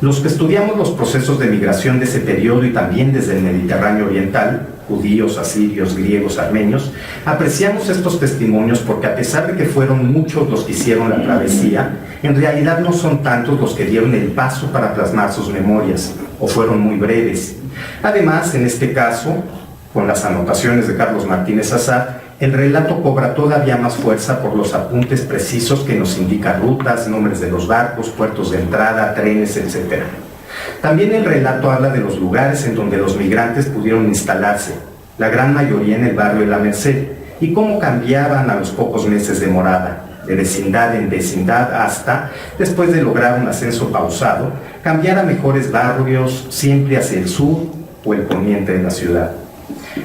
Los que estudiamos los procesos de migración de ese periodo y también desde el Mediterráneo Oriental, judíos, asirios, griegos, armenios, apreciamos estos testimonios porque a pesar de que fueron muchos los que hicieron la travesía, en realidad no son tantos los que dieron el paso para plasmar sus memorias, o fueron muy breves. Además, en este caso, con las anotaciones de Carlos Martínez Azar, el relato cobra todavía más fuerza por los apuntes precisos que nos indican rutas, nombres de los barcos, puertos de entrada, trenes, etc. También el relato habla de los lugares en donde los migrantes pudieron instalarse, la gran mayoría en el barrio de La Merced, y cómo cambiaban a los pocos meses de morada, de vecindad en vecindad hasta, después de lograr un ascenso pausado, cambiar a mejores barrios siempre hacia el sur o el poniente de la ciudad.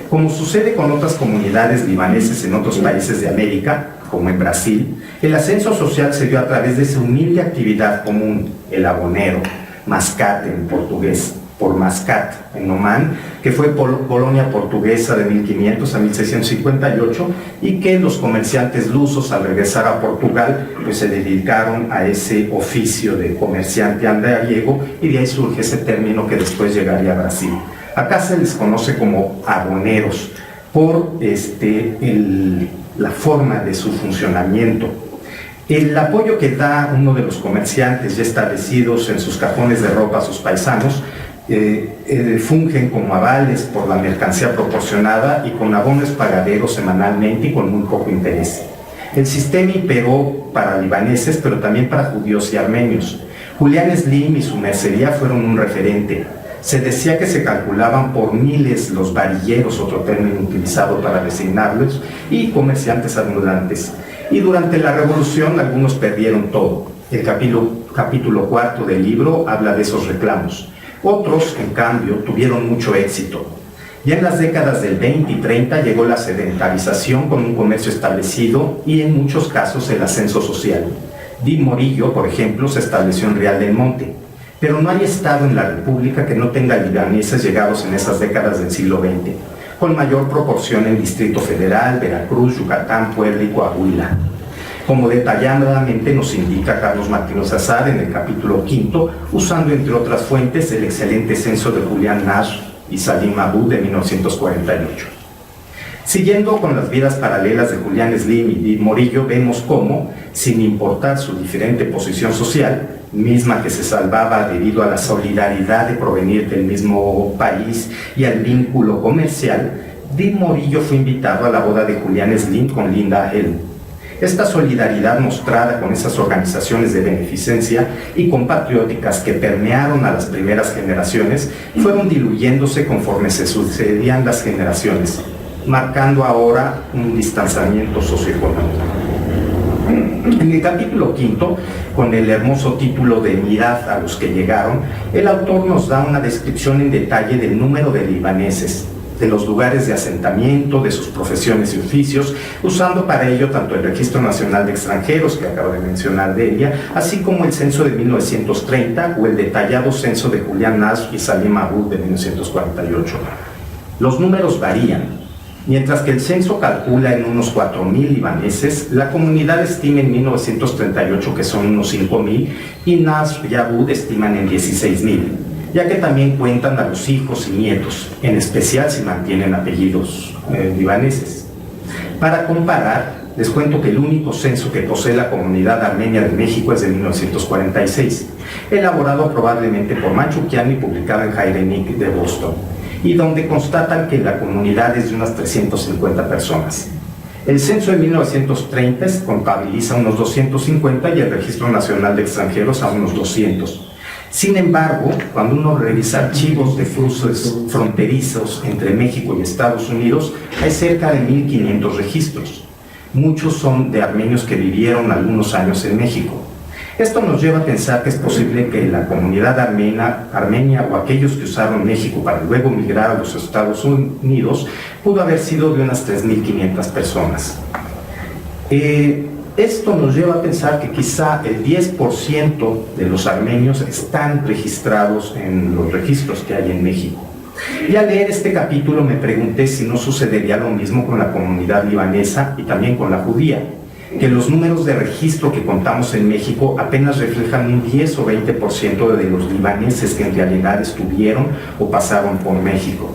Como sucede con otras comunidades libaneses en otros países de América, como en Brasil, el ascenso social se dio a través de esa humilde actividad común, el abonero, mascate en portugués, por Mascat, en Omán, que fue colonia portuguesa de 1500 a 1658 y que los comerciantes lusos al regresar a Portugal pues se dedicaron a ese oficio de comerciante andariego y de ahí surge ese término que después llegaría a Brasil. Acá se les conoce como aboneros por la forma de su funcionamiento. El apoyo que da uno de los comerciantes ya establecidos en sus cajones de ropa a sus paisanos fungen como avales por la mercancía proporcionada y con abonos pagaderos semanalmente y con muy poco interés. El sistema imperó para libaneses, pero también para judíos y armenios. Julián Slim y su mercería fueron un referente. Se decía que se calculaban por miles los varilleros, otro término utilizado para designarlos, y comerciantes ambulantes. Y durante la Revolución algunos perdieron todo. El capítulo 4 del libro habla de esos reclamos. Otros, en cambio, tuvieron mucho éxito. Ya en las décadas del 20 y 30 llegó la sedentarización con un comercio establecido y en muchos casos el ascenso social. Dib Morillo, por ejemplo, se estableció en Real del Monte. Pero no hay estado en la República que no tenga libaneses llegados en esas décadas del siglo XX, con mayor proporción en Distrito Federal, Veracruz, Yucatán, Puebla y Coahuila. Como detalladamente nos indica Carlos Martínez Azar en el capítulo 5, usando entre otras fuentes el excelente censo de Julián Nash y Salim Abud de 1948. Siguiendo con las vidas paralelas de Julián Slim y Dib Morillo, vemos cómo, sin importar su diferente posición social, misma que se salvaba debido a la solidaridad de provenir del mismo país y al vínculo comercial, Dib Morillo fue invitado a la boda de Julián Slim con Linda Helm. Esta solidaridad mostrada con esas organizaciones de beneficencia y compatrióticas que permearon a las primeras generaciones fueron diluyéndose conforme se sucedían las generaciones, marcando ahora un distanciamiento socioeconómico. En el capítulo 5, con el hermoso título de Mirad a los que llegaron, el autor nos da una descripción en detalle del número de libaneses, de los lugares de asentamiento, de sus profesiones y oficios, usando para ello tanto el Registro Nacional de Extranjeros, que acabo de mencionar de ella, así como el censo de 1930 o el detallado censo de Julián Nash y Salim Abud de 1948. Los números varían. Mientras que el censo calcula en unos 4.000 libaneses, la comunidad estima en 1938 que son unos 5.000 y Nash y Abud estiman en 16.000. ya que también cuentan a los hijos y nietos, en especial si mantienen apellidos libaneses. Para comparar, les cuento que el único censo que posee la comunidad armenia de México es de 1946, elaborado probablemente por Manchukian y publicado en Hayrenik de Boston, y donde constatan que la comunidad es de unas 350 personas. El censo de 1930 contabiliza unos 250 y el Registro Nacional de Extranjeros a unos 200. Sin embargo, cuando uno revisa archivos de cruces fronterizos entre México y Estados Unidos, hay cerca de 1.500 registros. Muchos son de armenios que vivieron algunos años en México. Esto nos lleva a pensar que es posible que la comunidad armenia o aquellos que usaron México para luego migrar a los Estados Unidos pudo haber sido de unas 3.500 personas. Esto nos lleva a pensar que quizá el 10% de los armenios están registrados en los registros que hay en México. Y al leer este capítulo me pregunté si no sucedería lo mismo con la comunidad libanesa y también con la judía, que los números de registro que contamos en México apenas reflejan un 10 o 20% de los libaneses que en realidad estuvieron o pasaron por México.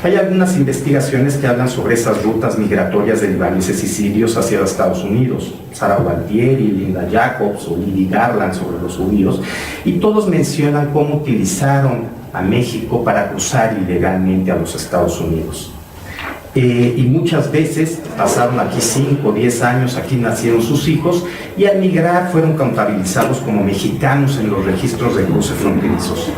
Hay algunas investigaciones que hablan sobre esas rutas migratorias de libaneses y sirios hacia los Estados Unidos. Sara Gualtieri, Linda Jacobs o Lily Garland sobre los judíos, y todos mencionan cómo utilizaron a México para cruzar ilegalmente a los Estados Unidos. Y muchas veces pasaron aquí 5 o 10 años, aquí nacieron sus hijos, y al migrar fueron contabilizados como mexicanos en los registros de cruce fronterizos.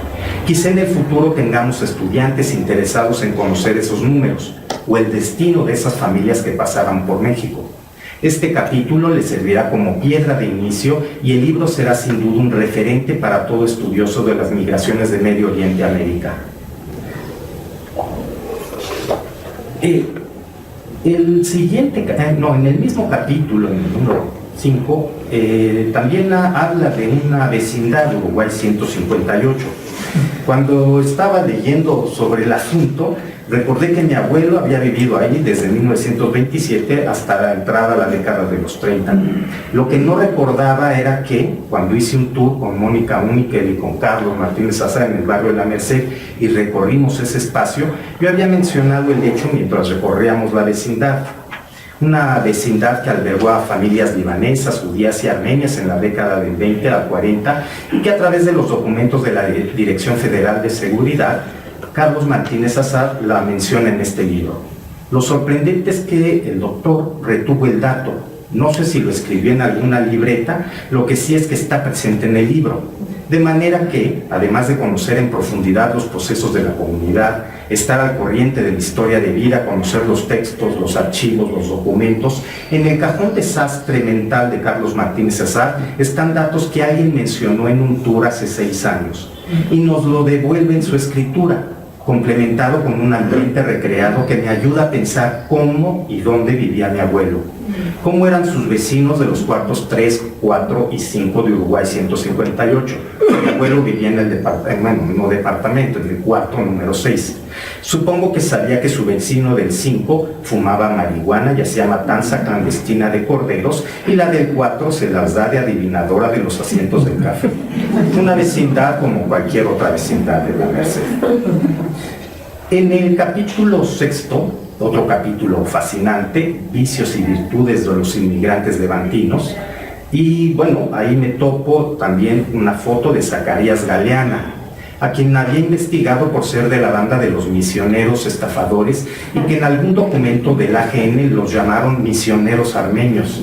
Quizá en el futuro tengamos estudiantes interesados en conocer esos números o el destino de esas familias que pasaban por México. Este capítulo les servirá como piedra de inicio y el libro será sin duda un referente para todo estudioso de las migraciones de Medio Oriente a América. En el mismo capítulo, en el número 5, también habla de una vecindad, Uruguay 158. Cuando estaba leyendo sobre el asunto, recordé que mi abuelo había vivido ahí desde 1927 hasta la entrada a la década de los 30. Lo que no recordaba era que cuando hice un tour con Mónica Uniquel y con Carlos Martínez Azar en el barrio de La Merced y recorrimos ese espacio, yo había mencionado el hecho mientras recorríamos la vecindad. Una vecindad que albergó a familias libanesas, judías y armenias en la década del 20 al 40 y que a través de los documentos de la Dirección Federal de Seguridad, Carlos Martínez Azar la menciona en este libro. Lo sorprendente es que el doctor retuvo el dato. No sé si lo escribió en alguna libreta, lo que sí es que está presente en el libro. De manera que, además de conocer en profundidad los procesos de la comunidad, estar al corriente de la historia de vida, conocer los textos, los archivos, los documentos, en el cajón desastre mental de Carlos Martínez Azar están datos que alguien mencionó en un tour hace 6 años y nos lo devuelve en su escritura, complementado con un ambiente recreado que me ayuda a pensar cómo y dónde vivía mi abuelo, cómo eran sus vecinos de los cuartos 3, 4 y 5 de Uruguay 158. Mi abuelo vivía en el departamento, en el cuarto número 6. Supongo que sabía que su vecino del 5 fumaba marihuana y hacía matanza clandestina de corderos, y la del 4 se las da de adivinadora de los asientos del café. Una vecindad como cualquier otra vecindad de La Merced. En el capítulo 6, otro capítulo fascinante, vicios y virtudes de los inmigrantes levantinos, y bueno, ahí me topo también una foto de Zacarías Galeana, a quien había investigado por ser de la banda de los misioneros estafadores y que en algún documento del AGN los llamaron misioneros armenios.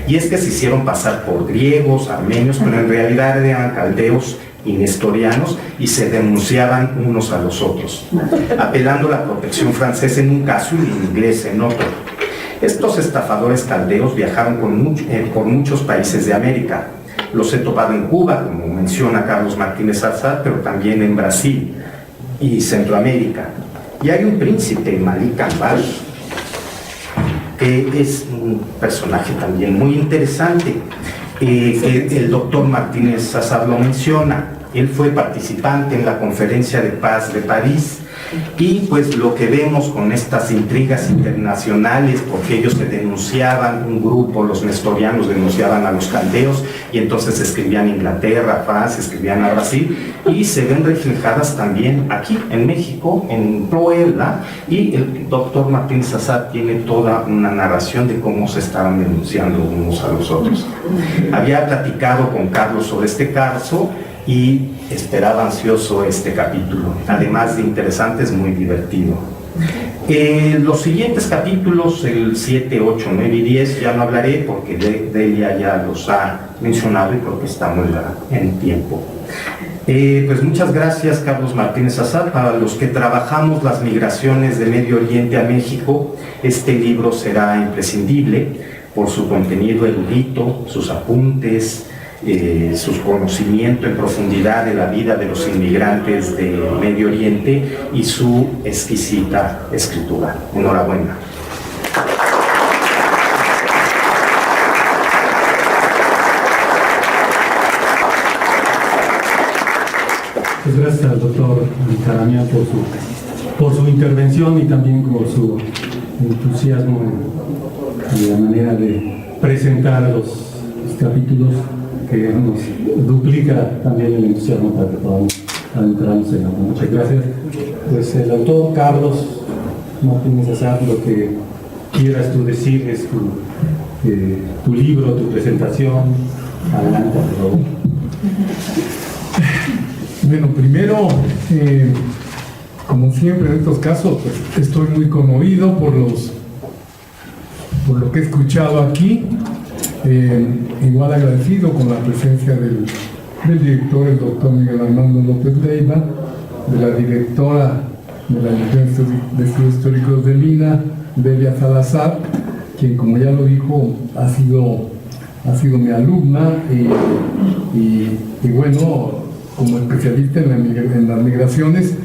Y es que se hicieron pasar por griegos, armenios, pero en realidad eran caldeos y nestorianos y se denunciaban unos a los otros, apelando a la protección francesa en un caso y el inglés en otro. Estos estafadores caldeos viajaron por muchos países de América. Los he topado en Cuba, como menciona Carlos Martínez Azar, pero también en Brasil y Centroamérica. Y hay un príncipe, Malik Ambar, que es un personaje también muy interesante, que el doctor Martínez Azar lo menciona. Él fue participante en la Conferencia de Paz de París, Y pues lo que vemos con estas intrigas internacionales, porque ellos se denunciaban, un grupo, los nestorianos denunciaban a los caldeos, y entonces escribían a Inglaterra, Francia, escribían a Brasil, y se ven reflejadas también aquí en México, en Puebla, y el doctor Martínez Azar tiene toda una narración de cómo se estaban denunciando unos a los otros. Había platicado con Carlos sobre este caso y esperaba ansioso este capítulo. Además de interesante, es muy divertido. Los siguientes capítulos, el 7, 8, 9 y 10, ya no hablaré porque Delia ya los ha mencionado y porque estamos en tiempo. Pues muchas gracias, Carlos Martínez Azar. Para los que trabajamos las migraciones de Medio Oriente a México, este libro será imprescindible por su contenido erudito, sus apuntes, su conocimiento en profundidad de la vida de los inmigrantes de Medio Oriente y su exquisita escritura. Enhorabuena. Pues gracias al doctor Antaramian por su intervención y también por su entusiasmo en la manera de presentar los capítulos, que nos duplica también el entusiasmo para que podamos adentrarnos en la. Muchas gracias. Pues el autor Carlos Martínez Azar, lo que quieras tú decir es tu libro, tu presentación. Adelante, por favor. Bueno, primero, como siempre en estos casos, pues, estoy muy conmovido por lo que he escuchado aquí. Igual agradecido con la presencia del director, el doctor Miguel Armando López Leiva, de la directora de la Dirección de Estudios Históricos de Lina, Delia Salazar, quien, como ya lo dijo, ha sido mi alumna y bueno, como especialista en las migraciones,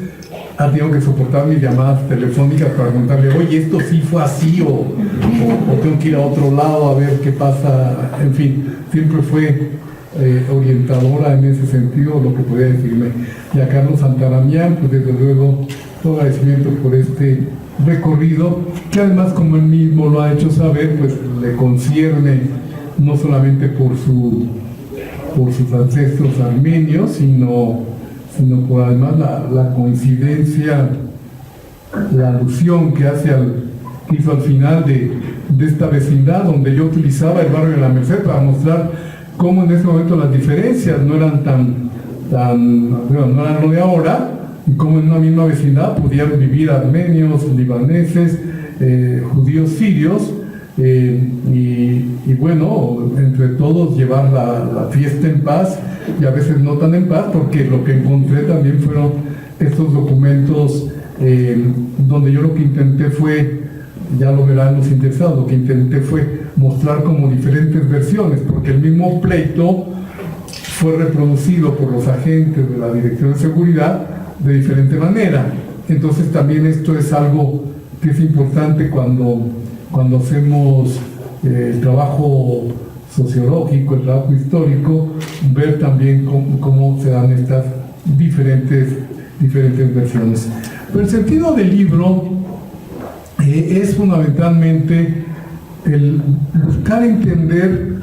ha tenido que soportar mis llamadas telefónicas para preguntarle, oye, esto sí fue así o tengo que ir a otro lado a ver qué pasa. En fin, siempre fue orientadora en ese sentido, lo que podía decirme. Y a Carlos Antaramian, pues desde luego, todo agradecimiento por este recorrido, que además, como él mismo lo ha hecho saber, pues le concierne no solamente por sus ancestros armenios, sino por además la coincidencia, la alusión que hizo al final de esta vecindad, donde yo utilizaba el barrio de la Merced para mostrar cómo en ese momento las diferencias no eran no eran lo de ahora, y cómo en una misma vecindad podían vivir armenios, libaneses, judíos, sirios, y bueno, entre todos llevar la fiesta en paz, y a veces no tan en paz, porque lo que encontré también fueron estos documentos donde yo lo que intenté fue, ya lo verán los interesados, lo que intenté fue mostrar como diferentes versiones, porque el mismo pleito fue reproducido por los agentes de la Dirección de Seguridad de diferente manera. Entonces también esto es algo que es importante cuando hacemos el trabajo sociológico, el trabajo histórico, ver también cómo se dan estas diferentes versiones. Pero el sentido del libro es fundamentalmente el buscar entender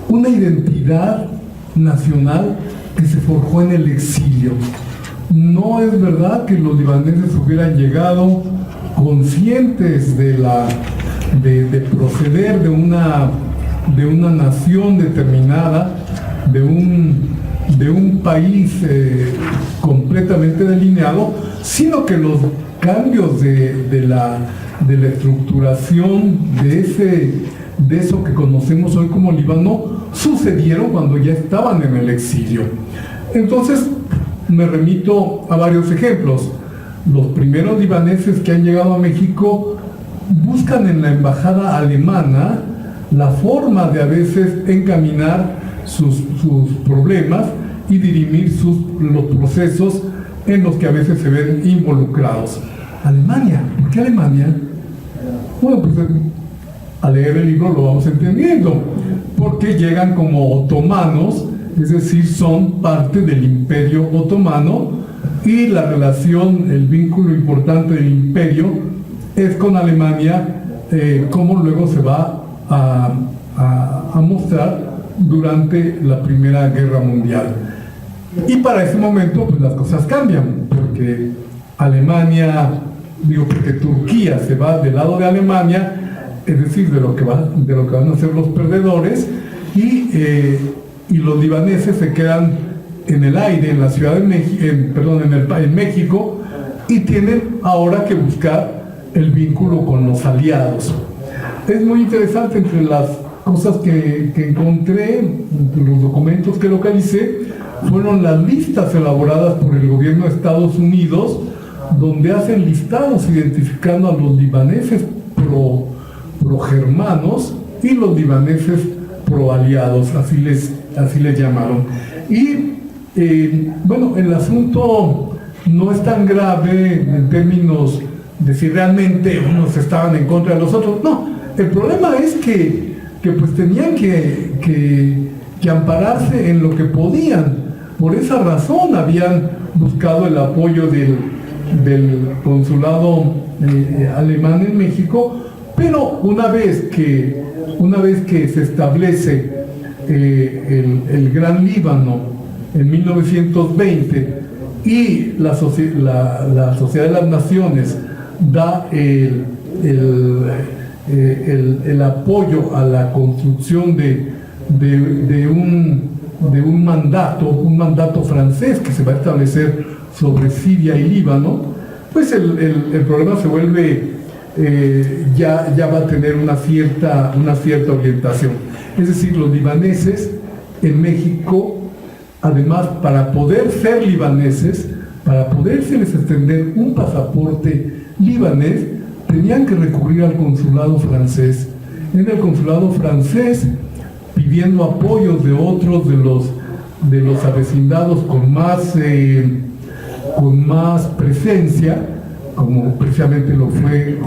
una identidad nacional que se forjó en el exilio. No es verdad que los libaneses hubieran llegado conscientes de proceder de una nación determinada, de un país completamente delineado, sino que los cambios de la estructuración de eso que conocemos hoy como Líbano sucedieron cuando ya estaban en el exilio. Entonces me remito a varios ejemplos. Los primeros libaneses que han llegado a México buscan en la embajada alemana la forma de a veces encaminar sus problemas y dirimir los procesos en los que a veces se ven involucrados. Alemania, ¿por qué Alemania? Bueno, pues al leer el libro lo vamos entendiendo, porque llegan como otomanos, es decir, son parte del Imperio Otomano, y la relación, el vínculo importante del imperio es con Alemania, como luego se va a mostrar durante la Primera Guerra Mundial. Y para ese momento pues las cosas cambian, porque porque Turquía se va del lado de Alemania, es decir, de lo que van a ser los perdedores, y los libaneses se quedan en el aire, en la Ciudad de México, en México, y tienen ahora que buscar el vínculo con los aliados. Es muy interesante, entre las cosas que encontré, entre los documentos que localicé, fueron las listas elaboradas por el gobierno de Estados Unidos, donde hacen listados identificando a los libaneses pro-germanos y los libaneses pro-aliados, así les llamaron. Y el asunto no es tan grave en términos de si realmente unos estaban en contra de los otros. No, el problema es que pues tenían que ampararse en lo que podían. Por esa razón habían buscado el apoyo del consulado alemán en México, pero una vez que se establece el Gran Líbano en 1920 y la Sociedad de las Naciones da el apoyo a la construcción de un mandato francés que se va a establecer sobre Siria y Líbano, pues el problema se vuelve, ya va a tener una cierta orientación. Es decir, los libaneses en México, además, para poder ser libaneses, para podérseles extender un pasaporte libanés, tenían que recurrir al consulado francés. En el consulado francés, pidiendo apoyos de otros de los avecindados con más presencia, como precisamente lo fue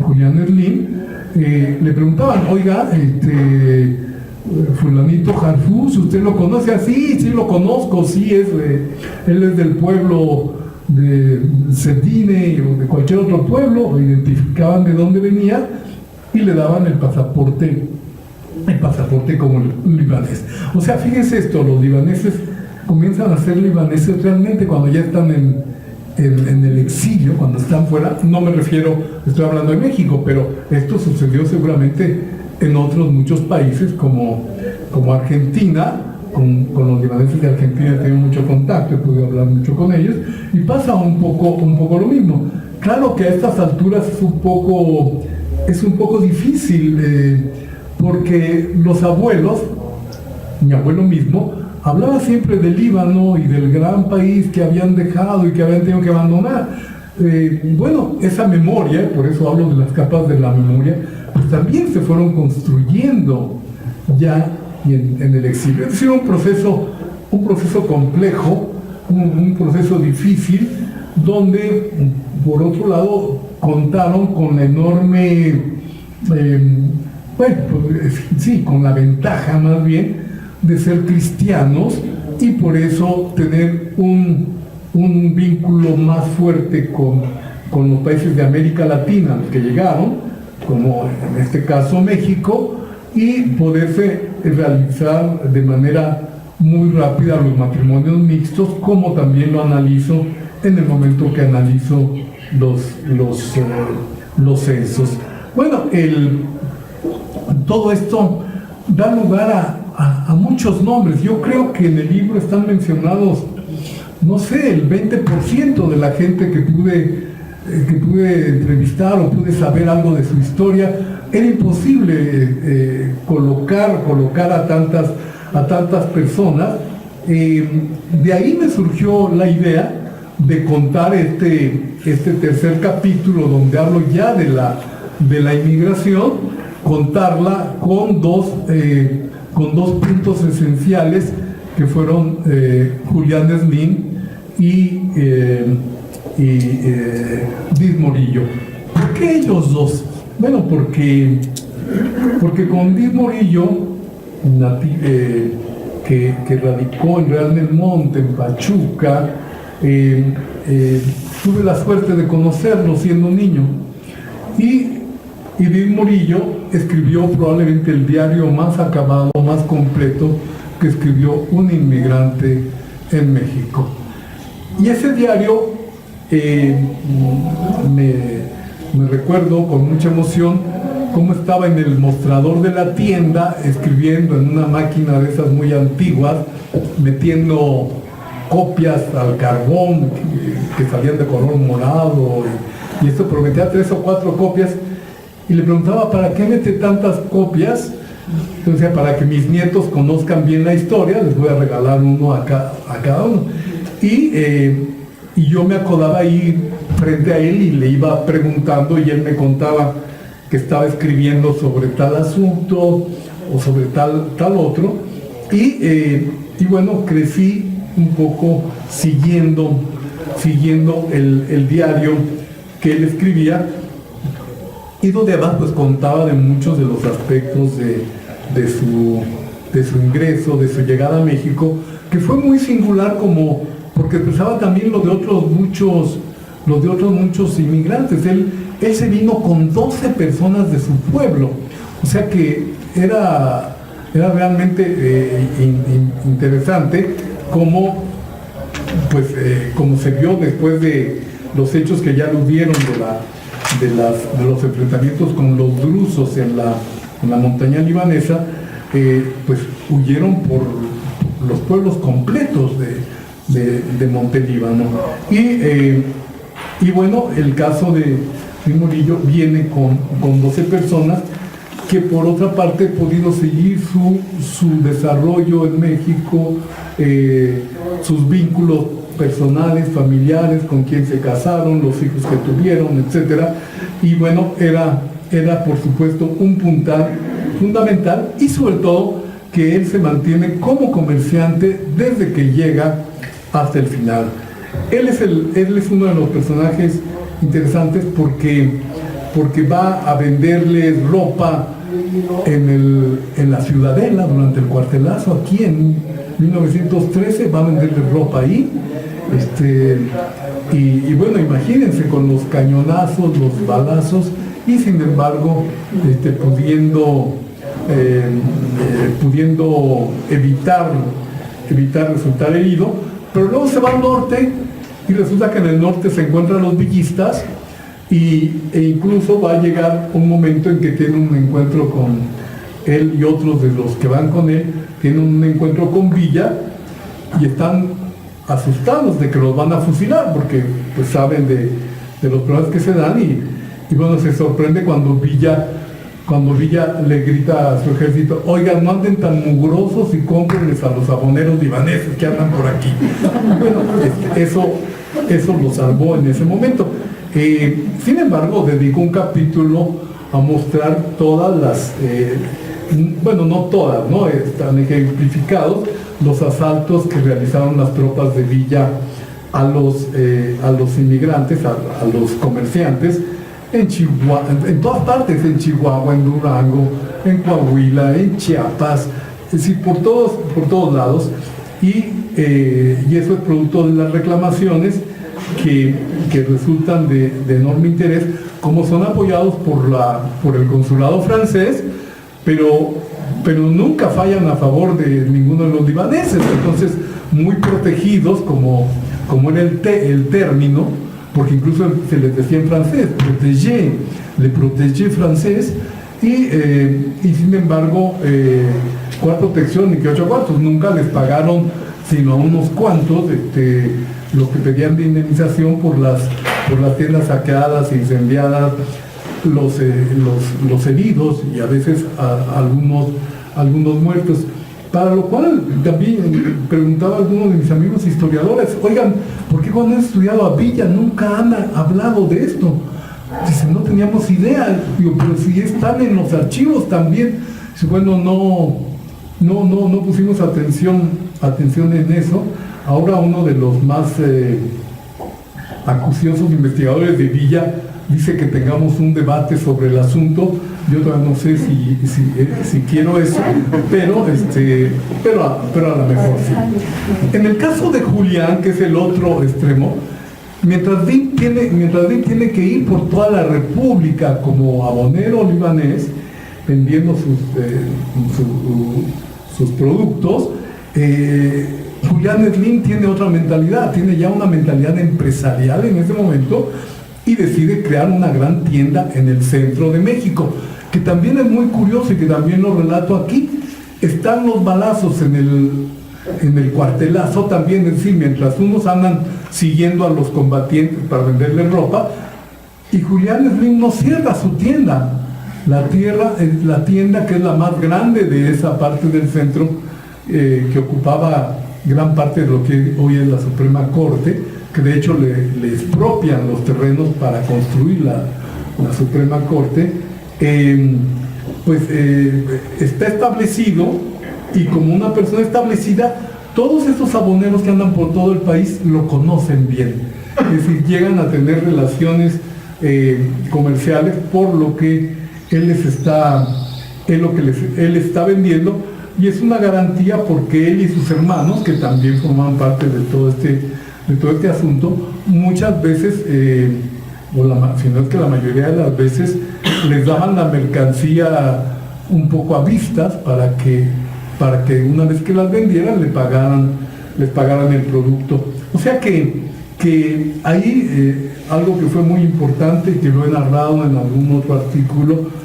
Julián Erlín, le preguntaban: oiga, fulanito Harfus, ¿usted lo conoce? Sí, lo conozco, sí, él es del pueblo de Cetine o de cualquier otro pueblo. Lo identificaban de dónde venía y le daban el pasaporte como libanés. O sea, fíjense esto, los libaneses comienzan a ser libaneses realmente cuando ya están en el exilio, cuando están fuera. No me refiero, estoy hablando de México, pero esto sucedió seguramente en otros muchos países como Argentina. Con los libaneses de Argentina tengo mucho contacto, he podido hablar mucho con ellos, y pasa un poco lo mismo. Claro que a estas alturas es un poco difícil, porque los abuelos, mi abuelo mismo, hablaba siempre del Líbano y del gran país que habían dejado y que habían tenido que abandonar. Esa memoria, por eso hablo de las capas de la memoria, pues también se fueron construyendo ya en el exilio. Es decir, un proceso complejo, un proceso difícil, donde, por otro lado, contaron con la enorme, con la ventaja más bien de ser cristianos, y por eso tener un vínculo más fuerte con los países de América Latina que llegaron, como en este caso México, y poderse realizar de manera muy rápida los matrimonios mixtos, como también lo analizo en el momento que analizo los censos. Bueno, todo esto da lugar a muchos nombres. Yo creo que en el libro están mencionados, no sé, el 20% de la gente que pude entrevistar o pude saber algo de su historia. Era imposible colocar a tantas personas. De ahí me surgió la idea de contar este tercer capítulo, donde hablo ya de la inmigración, contarla con dos puntos esenciales, que fueron Julián Erlín y Diz Morillo. ¿Por qué ellos dos? Bueno, porque con Diz Morillo, que radicó en Real del Monte, en Pachuca, tuve la suerte de conocerlo siendo niño. Y David Morillo escribió probablemente el diario más acabado, más completo que escribió un inmigrante en México. Y ese diario me recuerdo con mucha emoción cómo estaba en el mostrador de la tienda escribiendo en una máquina de esas muy antiguas, metiendo copias al carbón que salían de color morado, y esto prometía 3 o 4 copias, y le preguntaba, ¿para qué mete tantas copias? Entonces, para que mis nietos conozcan bien la historia, les voy a regalar uno a cada uno. Y yo me acordaba ahí frente a él y le iba preguntando, y él me contaba que estaba escribiendo sobre tal asunto o sobre tal otro, y bueno, crecí un poco siguiendo el diario que él escribía, y donde además pues contaba de muchos de los aspectos de su ingreso, de su llegada a México, que fue muy singular, como porque expresaba también lo de otros muchos inmigrantes. Él se vino con 12 personas de su pueblo, o sea que era realmente interesante como se vio después de los hechos que ya aludieron de los enfrentamientos con los drusos en la montaña libanesa, pues huyeron por los pueblos completos de Montelíbano. Y bueno, el caso de Morillo viene con 12 personas que por otra parte he podido seguir su desarrollo en México, sus vínculos personales, familiares, con quien se casaron, los hijos que tuvieron, etcétera. Y bueno, era por supuesto un puntal fundamental, y sobre todo que él se mantiene como comerciante desde que llega hasta el final. Él es uno de los personajes interesantes porque va a venderles ropa en la Ciudadela durante el cuartelazo, aquí en 1913, va a venderles ropa ahí. Y bueno, imagínense, con los cañonazos, los balazos, y sin embargo pudiendo evitar resultar herido. Pero luego se va al norte, y resulta que en el norte se encuentran los villistas, e incluso va a llegar un momento en que tiene un encuentro con él, y otros de los que van con él tienen un encuentro con Villa, y están asustados de que los van a fusilar, porque pues saben de los problemas que se dan, y bueno, se sorprende cuando Villa le grita a su ejército: oigan, no anden tan mugrosos y cómprenles a los aboneros libaneses que andan por aquí. Bueno, eso lo salvó en ese momento. Sin embargo, dedicó un capítulo a mostrar todas las, bueno, no todas, ¿no? Están ejemplificados los asaltos que realizaron las tropas de Villa a los inmigrantes, a los comerciantes, en Chihuahua, en todas partes, en Chihuahua, en Durango, en Coahuila, en Chiapas, es decir, por todos lados, y eso es producto de las reclamaciones que resultan de enorme interés, como son apoyados por el consulado francés, pero nunca fallan a favor de ninguno de los libaneses. Entonces, muy protegidos, como era el término, porque incluso se les decía en francés, le protégé francés, y sin embargo, ¿cuál protección? Ni que 8 cuartos, nunca les pagaron sino a unos cuantos lo que pedían de indemnización por las tiendas saqueadas, incendiadas, los heridos, y a veces algunos muertos. Para lo cual también preguntaba a algunos de mis amigos historiadores: oigan, ¿por qué cuando han estudiado a Villa nunca han hablado de esto? Dice, no teníamos idea. Digo, pero si están en los archivos también. Dice, bueno, no pusimos atención en eso. Ahora uno de los más acuciosos investigadores de Villa dice que tengamos un debate sobre el asunto. Yo todavía no sé si quiero eso, pero a lo mejor sí. En el caso de Julián, que es el otro extremo, mientras Dean tiene que ir por toda la República como abonero libanés, vendiendo sus productos, Julián Slim tiene otra mentalidad, tiene ya una mentalidad empresarial en ese momento y decide crear una gran tienda en el centro de México, que también es muy curioso y que también lo relato aquí. Están los balazos en el cuartelazo también, es decir, mientras unos andan siguiendo a los combatientes para venderles ropa, y Julián Slim no cierra su tienda. La tienda que es la más grande de esa parte del centro, que ocupaba gran parte de lo que hoy es la Suprema Corte, que de hecho le expropian los terrenos para construir la Suprema Corte, está establecido, y como una persona establecida, todos estos aboneros que andan por todo el país lo conocen bien. Es decir, llegan a tener relaciones comerciales por lo que él está vendiendo, y es una garantía porque él y sus hermanos, que también forman parte de todo este asunto, muchas veces, si no es que la mayoría de las veces, les daban la mercancía un poco a vistas para que una vez que las vendieran les pagaran el producto. O sea que ahí algo que fue muy importante y que lo he narrado en algún otro artículo,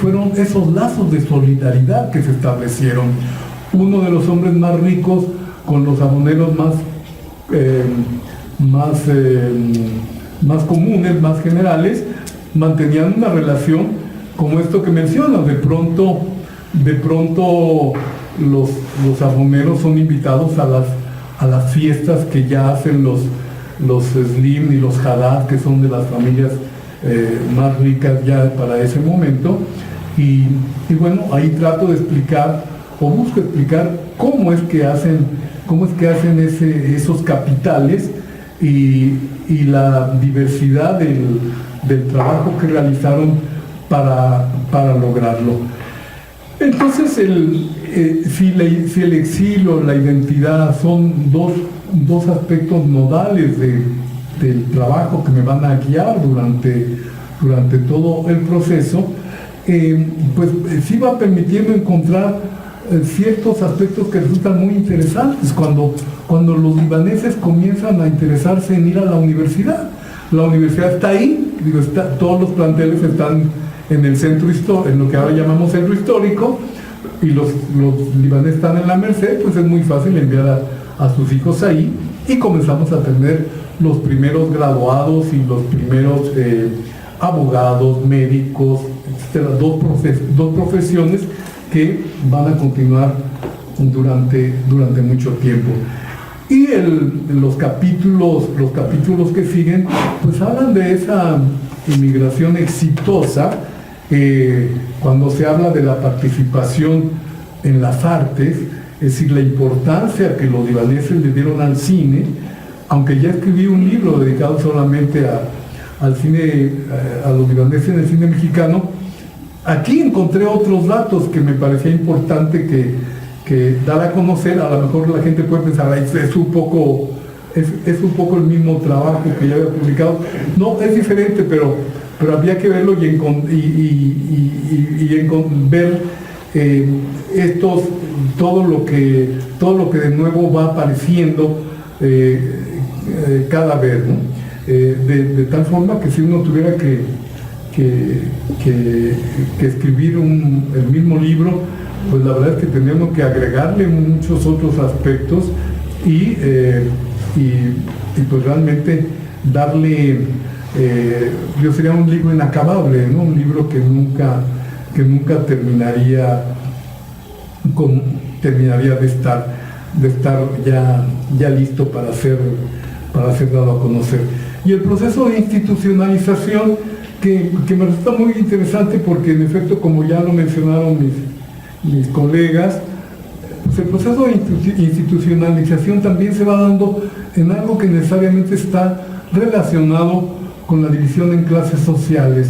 fueron esos lazos de solidaridad que se establecieron. Uno de los hombres más ricos con los aboneros más comunes, más generales, mantenían una relación como esto que mencionas. De pronto los aboneros son invitados a las fiestas que ya hacen los Slim y los Haddad, que son de las familias más ricas ya para ese momento, y bueno, ahí trato de explicar, o busco explicar cómo es que hacen esos capitales y la diversidad del trabajo que realizaron para lograrlo. Entonces, si el exilio, la identidad son dos aspectos nodales del trabajo que me van a guiar durante todo el proceso, pues sí va permitiendo encontrar ciertos aspectos que resultan muy interesantes cuando los libaneses comienzan a interesarse en ir a la universidad. La universidad está ahí, todos los planteles están en el centro histórico, en lo que ahora llamamos centro histórico, y los libaneses están en la Merced, pues es muy fácil enviar a sus hijos ahí, y comenzamos a tener los primeros graduados y los primeros abogados, médicos, etcétera, dos profesiones que van a continuar durante mucho tiempo. Y los capítulos que siguen, pues hablan de esa inmigración exitosa, cuando se habla de la participación en las artes, es decir, la importancia que los libaneses le dieron al cine, aunque ya escribí un libro dedicado solamente al cine, a los libaneses en el cine mexicano. Aquí encontré otros datos que me parecía importante que dar a conocer. A lo mejor la gente puede pensar, es un poco el mismo trabajo que ya había publicado. No, es diferente, pero había que verlo y ver todo lo que de nuevo va apareciendo cada vez, ¿no? De tal forma que si uno tuviera que escribir el mismo libro, pues la verdad es que tendríamos que agregarle muchos otros aspectos y pues realmente darle, yo sería un libro inacabable, ¿no? Un libro que nunca terminaría de estar ya listo para ser dado a conocer. Y el proceso de institucionalización que me resulta muy interesante porque en efecto, como ya lo mencionaron mis colegas, pues el proceso de institucionalización también se va dando en algo que necesariamente está relacionado con la división en clases sociales.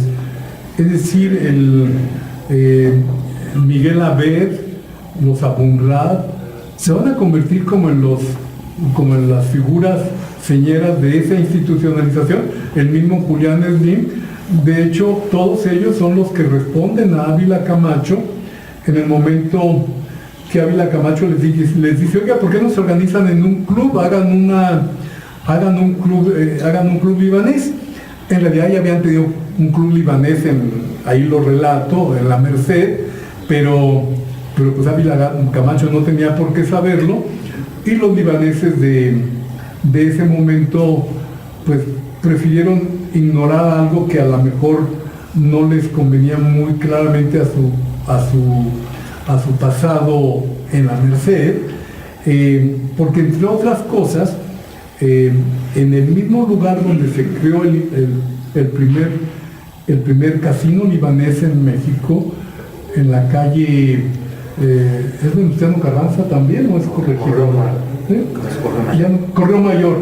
Es decir, Miguel Abed, los Abunrad, se van a convertir como en las figuras señeras de esa institucionalización. El mismo Julián Slim, de hecho, todos ellos son los que responden a Ávila Camacho en el momento que Ávila Camacho les dice, oiga, ¿por qué no se organizan en un club? Hagan un club libanés. En realidad ya habían tenido un club libanés, ahí lo relato, en la Merced, pero pues Ávila Camacho no tenía por qué saberlo, y los libaneses de ese momento pues prefirieron ignorar algo que a lo mejor no les convenía muy claramente a su pasado en la Merced, porque entre otras cosas, en el mismo lugar donde se creó el primer casino libanés en México, en la calle, ¿es Venustiano Carranza también o es Corregidor? Correo Mayor.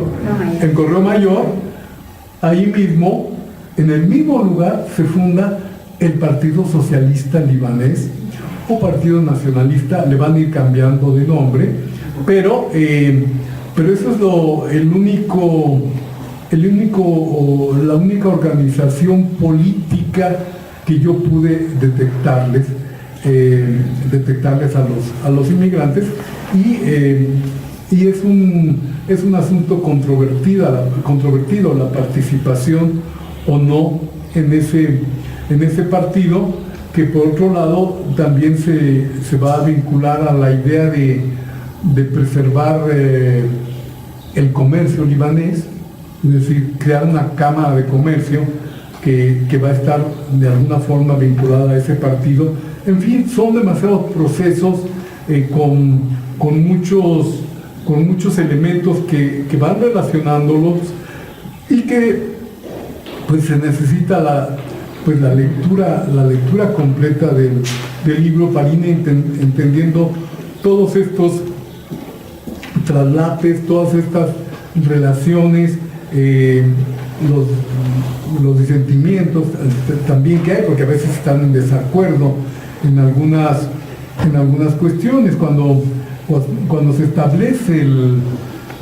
En Correo Mayor, ahí mismo, en el mismo lugar, se funda el Partido Socialista Libanés o Partido Nacionalista, le van a ir cambiando de nombre, pero eso es la única organización política que yo pude detectarles a los inmigrantes, y es un asunto controvertido la participación o no en ese partido, que por otro lado también se va a vincular a la idea de preservar el comercio libanés, es decir, crear una cámara de comercio que va a estar de alguna forma vinculada a ese partido. En fin, son demasiados procesos con muchos elementos que van relacionándolos, y que pues se necesita la lectura completa del libro para ir entendiendo todos estos traslapes, todas estas relaciones, los disentimientos también que hay, porque a veces están en desacuerdo en algunas cuestiones. Cuando se establece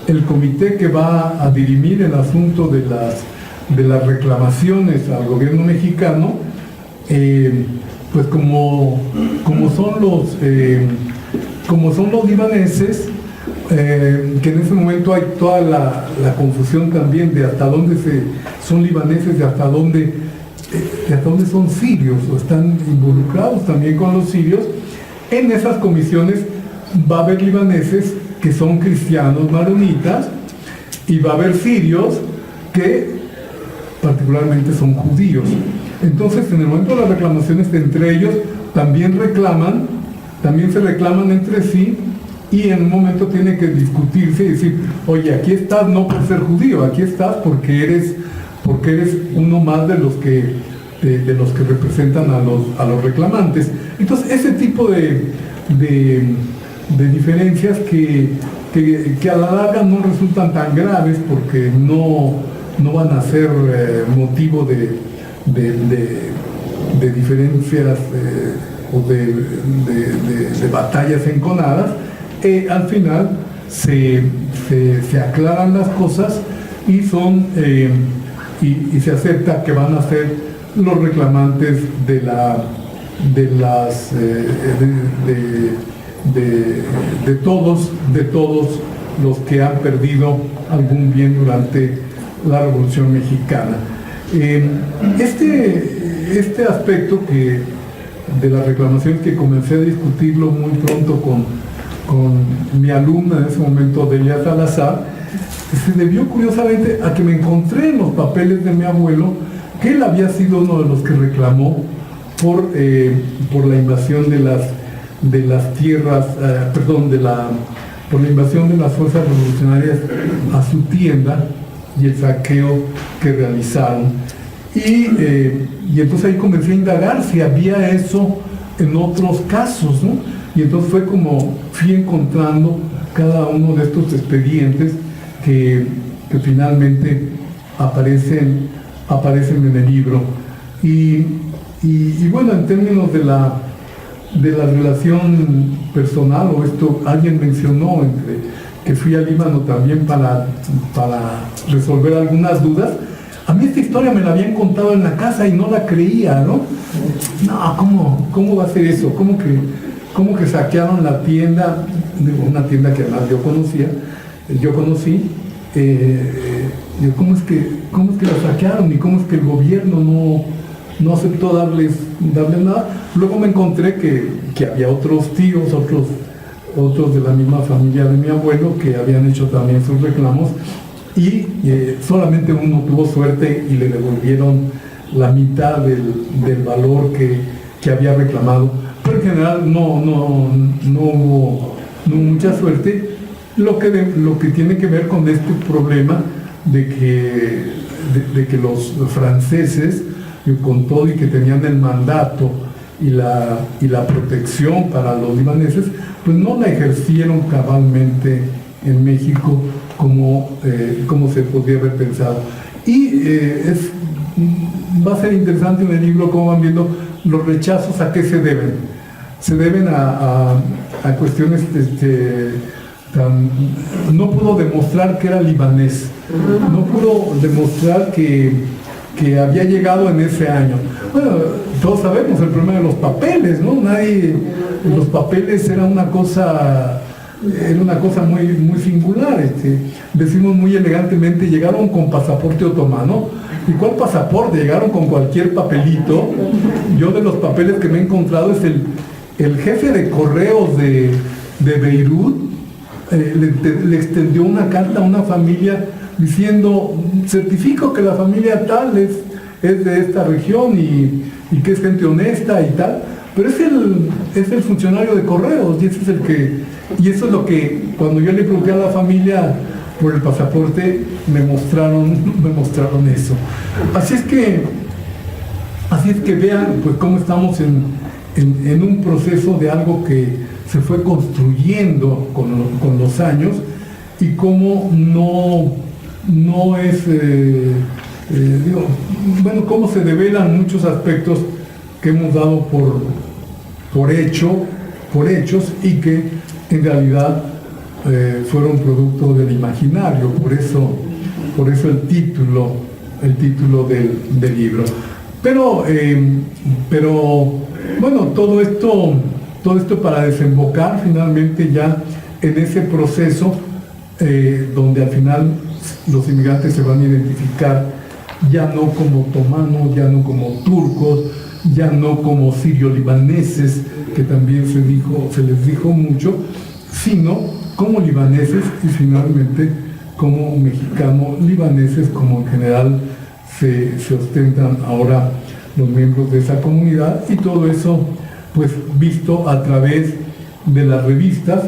el comité que va a dirimir el asunto de las reclamaciones al gobierno mexicano, pues como son los libaneses, que en ese momento hay toda la confusión también de hasta dónde son libaneses y hasta dónde son sirios, o están involucrados también con los sirios. En esas comisiones va a haber libaneses que son cristianos maronitas, y va a haber sirios que particularmente son judíos. Entonces, en el momento de las reclamaciones, entre ellos también se reclaman entre sí, y en un momento tiene que discutirse y decir, oye, aquí estás no por ser judío, aquí estás porque eres uno más de los que representan a los reclamantes. Entonces, ese tipo de diferencias que a la larga no resultan tan graves, porque no van a ser motivo de diferencias o de batallas enconadas. Al final se aclaran las cosas y se acepta que van a ser los reclamantes de todos los que han perdido algún bien durante la Revolución Mexicana. Este aspecto de las reclamaciones, que comencé a discutirlo muy pronto con mi alumna en ese momento, Delia Salazar, se debió curiosamente a que me encontré en los papeles de mi abuelo que él había sido uno de los que reclamó por la invasión de las tierras, por la invasión de las fuerzas revolucionarias a su tienda y el saqueo que realizaron. Y entonces ahí comencé a indagar si había eso en otros casos, ¿no? Y entonces fue como fui encontrando cada uno de estos expedientes que finalmente aparecen en el libro. Y bueno, en términos de la relación personal, o esto alguien mencionó que fui a Líbano también para resolver algunas dudas. A mí esta historia me la habían contado en la casa y no la creía, ¿no? No, ¿cómo va a ser eso? ¿Cómo que saquearon la tienda, una tienda que además yo conocí? ¿Cómo es que la saquearon y cómo es que el gobierno no aceptó darles nada? Luego me encontré que había otros tíos, otros de la misma familia de mi abuelo que habían hecho también sus reclamos y solamente uno tuvo suerte y le devolvieron la mitad del valor que había reclamado, pero en general no hubo mucha suerte, lo que tiene que ver con este problema de que los franceses, con todo y que tenían el mandato y la protección para los libaneses, pues no la ejercieron cabalmente en México como se podría haber pensado. Y va a ser interesante en el libro cómo van viendo los rechazos, a qué se deben. Se deben a cuestiones no pudo demostrar que era libanés, no pudo demostrar que había llegado en ese año. Bueno, todos sabemos el problema de los papeles, ¿no? Los papeles era una cosa muy, muy singular. Decimos muy elegantemente, llegaron con pasaporte otomano. ¿Y cuál pasaporte? Llegaron con cualquier papelito. Yo de los papeles que me he encontrado es el jefe de correos de Beirut le extendió una carta a una familia diciendo: certifico que la familia tal es de esta región y que es gente honesta y tal, pero es el funcionario de correos y eso es lo que cuando yo le pregunté a la familia por el pasaporte me mostraron eso. Así es que vean pues cómo estamos en un proceso de algo que se fue construyendo con los años y cómo no es, cómo se develan muchos aspectos que hemos dado por hechos y que en realidad fueron producto del imaginario, por eso el título del libro. Pero bueno, todo esto para desembocar finalmente ya en ese proceso donde al final los inmigrantes se van a identificar ya no como otomanos, ya no como turcos, ya no como sirio-libaneses, que también se les dijo mucho, sino como libaneses y finalmente como mexicano-libaneses, como en general se ostentan ahora los miembros de esa comunidad, y todo eso pues visto a través de las revistas.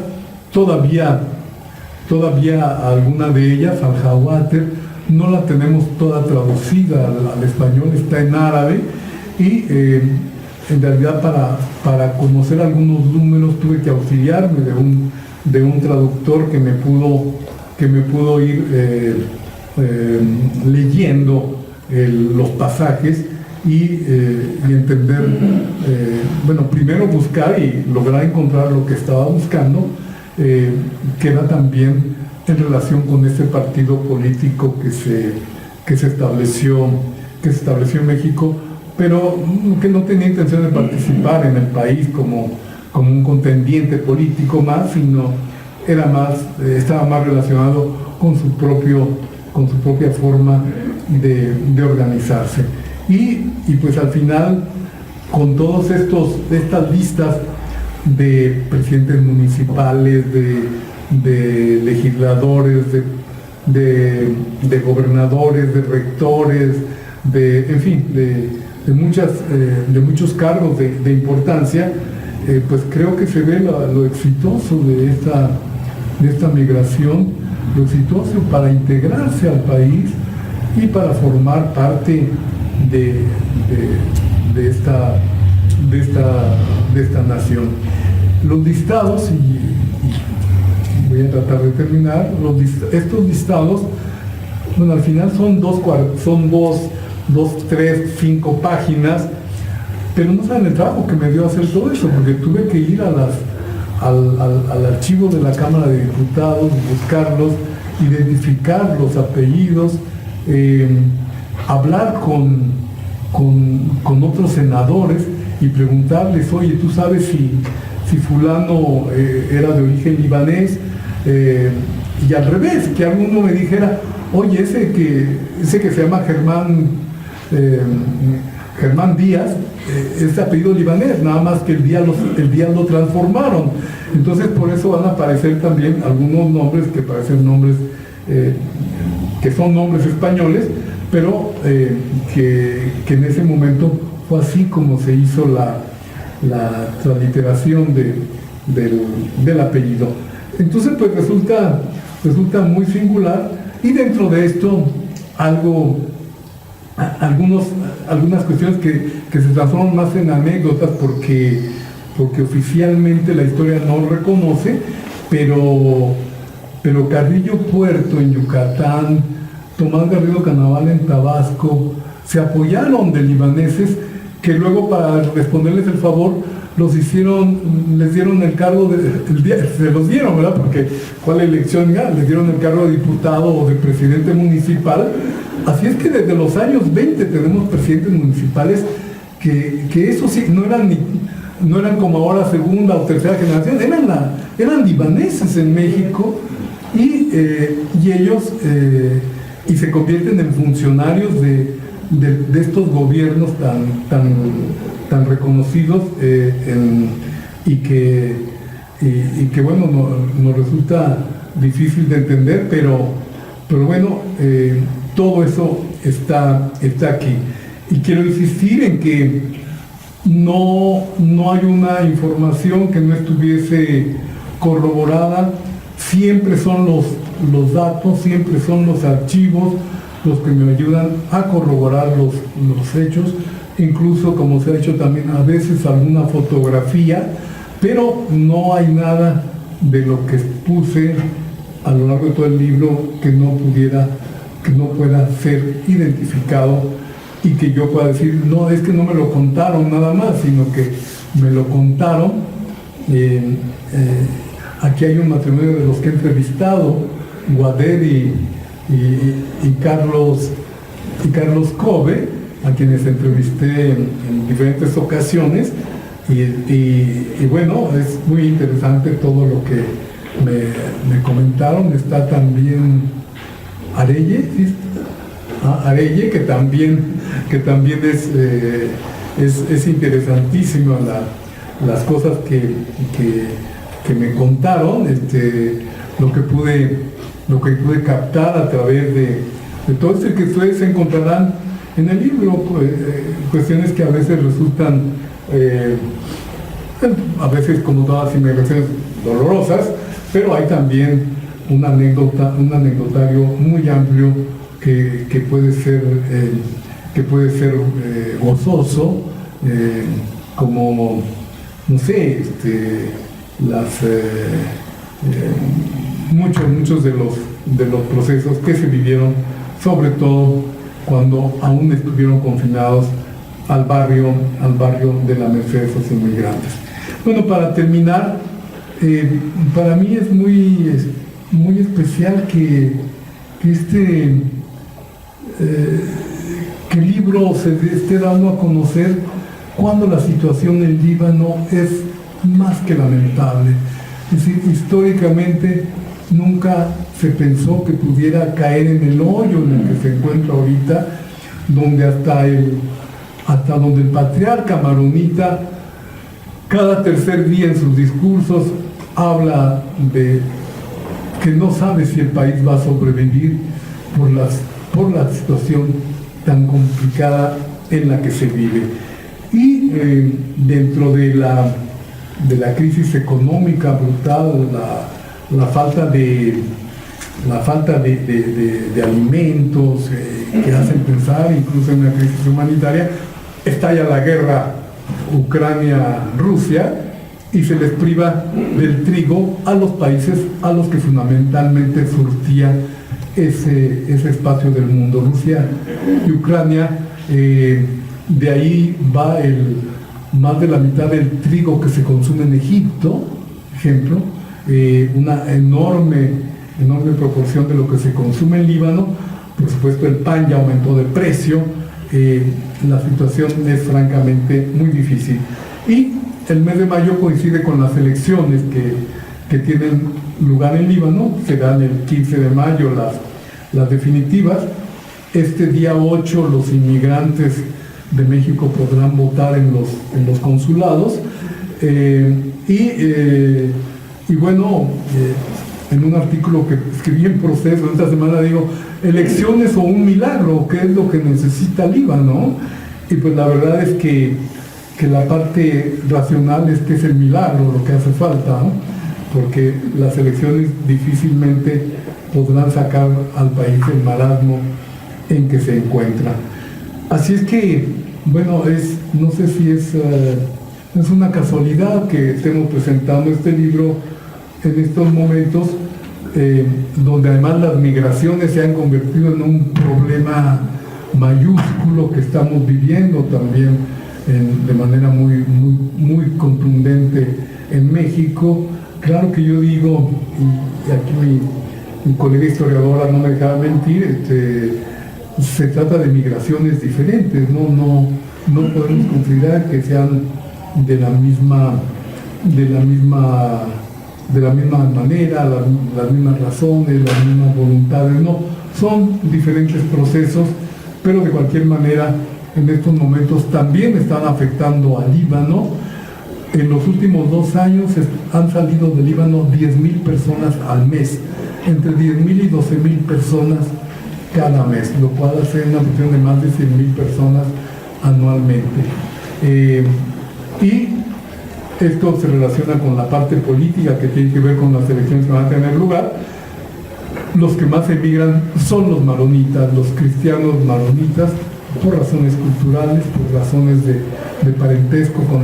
Todavía alguna de ellas, Al-Jawater, no la tenemos toda traducida al español, está en árabe, y en realidad para conocer algunos números tuve que auxiliarme de un traductor que me pudo ir leyendo los pasajes y entender, primero buscar y lograr encontrar lo que estaba buscando, que era también en relación con ese partido político que se estableció en México, pero que no tenía intención de participar en el país como un contendiente político más, sino estaba más relacionado con su propia forma de organizarse. Y pues al final, con todas estas listas de presidentes municipales, de legisladores, de gobernadores, de rectores, de muchos cargos de importancia, pues creo que se ve lo exitoso de esta migración, lo exitoso para integrarse al país y para formar parte de esta nación. Los listados, y voy a tratar de terminar, estos listados, al final son 5 páginas, pero no saben el trabajo que me dio hacer todo eso, porque tuve que ir al archivo de la Cámara de Diputados, buscarlos, identificar los apellidos, hablar con otros senadores y preguntarles, oye, ¿tú sabes si fulano era de origen libanés? Y al revés, que alguno me dijera, oye, ese que se llama Germán Díaz, es de apellido libanés, nada más que el día lo transformaron. Entonces por eso van a aparecer también algunos nombres que parecen nombres que son nombres españoles, pero que en ese momento fue así como se hizo la transliteración del apellido. Entonces pues resulta muy singular, y dentro de esto algunas cuestiones que se transforman más en anécdotas porque oficialmente la historia no reconoce, pero Carrillo Puerto en Yucatán, Tomás Garrido Canaval en Tabasco, se apoyaron de libaneses que luego, para responderles el favor, les dieron el cargo se los dieron, ¿verdad? Porque ¿cuál elección ya? Les dieron el cargo de diputado o de presidente municipal. Así es que desde los años 20 tenemos presidentes municipales que eso sí, no eran como ahora segunda o tercera generación, eran libaneses en México, y ellos y se convierten en funcionarios de estos gobiernos tan reconocidos, y que bueno, nos resulta difícil de entender, pero bueno, todo eso está aquí. Y quiero insistir en que no hay una información que no estuviese corroborada. Siempre son los datos, siempre son los archivos los que me ayudan a corroborar los hechos, incluso, como se ha hecho también a veces, alguna fotografía, pero no hay nada de lo que puse a lo largo de todo el libro que no pueda ser identificado y que yo pueda decir, no, es que no me lo contaron nada más, sino que me lo contaron. Aquí hay un matrimonio de los que he entrevistado, Guader y Carlos Cove, a quienes entrevisté en diferentes ocasiones, y bueno, es muy interesante todo lo que me comentaron. Está también Arelle, ¿sí? Arelle, que también es interesantísima las cosas que me contaron, lo que pude captar a través de todo esto, que ustedes encontrarán en el libro, cuestiones que a veces resultan, a veces, como todas inmigraciones, dolorosas, pero hay también un anecdotario muy amplio que puede ser gozoso, como, no sé, muchos de los procesos que se vivieron, sobre todo cuando aún estuvieron confinados al barrio de la Merced de los Inmigrantes. Bueno, para terminar, para mí es muy especial que el libro se esté dando a conocer cuando la situación en Líbano es más que lamentable. Es decir, históricamente nunca se pensó que pudiera caer en el hoyo en el que se encuentra ahorita, donde hasta donde el patriarca maronita cada tercer día en sus discursos habla de que no sabe si el país va a sobrevivir por la situación tan complicada en la que se vive. Y dentro de la crisis económica brutal, la falta de alimentos que hacen pensar incluso en una crisis humanitaria, estalla la guerra Ucrania-Rusia y se les priva del trigo a los países a los que fundamentalmente surtía ese espacio del mundo. Rusia y Ucrania, de ahí va más de la mitad del trigo que se consume en Egipto, ejemplo, una enorme proporción de lo que se consume en Líbano. Por supuesto, el pan ya aumentó de precio, la situación es francamente muy difícil. Y el mes de mayo coincide con las elecciones que tienen lugar en Líbano, serán el 15 de mayo las definitivas. Este día 8 los inmigrantes de México podrán votar en los consulados. Y bueno, en un artículo que escribí en Proceso esta semana digo, elecciones o un milagro, ¿qué es lo que necesita Líbano? Y pues la verdad es que la parte racional es que es el milagro lo que hace falta, ¿no? Porque las elecciones difícilmente podrán sacar al país del marasmo en que se encuentra. Así es que, bueno, no sé si es una casualidad que estemos presentando este libro en estos momentos, donde además las migraciones se han convertido en un problema mayúsculo que estamos viviendo también de manera muy contundente en México. Claro que yo digo, y aquí mi colega historiadora no me dejaba mentir, se trata de migraciones diferentes, no podemos considerar que sean de la misma manera, las mismas razones, las mismas voluntades, no, son diferentes procesos, pero de cualquier manera en estos momentos también están afectando a Líbano. En los últimos 2 años han salido de Líbano 10,000 personas al mes, entre 10,000 y 12,000 personas cada mes, lo cual hace una cuestión de más de 100,000 personas anualmente. Y esto se relaciona con la parte política que tiene que ver con las elecciones que van a tener lugar. Los que más emigran son los maronitas, los cristianos maronitas, por razones culturales, por razones de parentesco con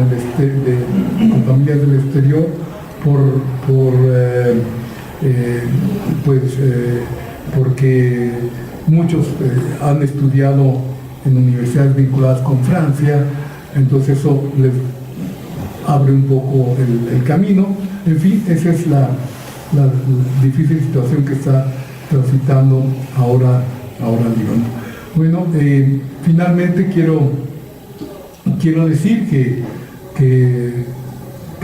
familias del exterior, porque muchos han estudiado en universidades vinculadas con Francia, entonces eso les abre un poco el camino. En fin, esa es la difícil situación que está transitando ahora Líbano. Bueno, finalmente quiero decir que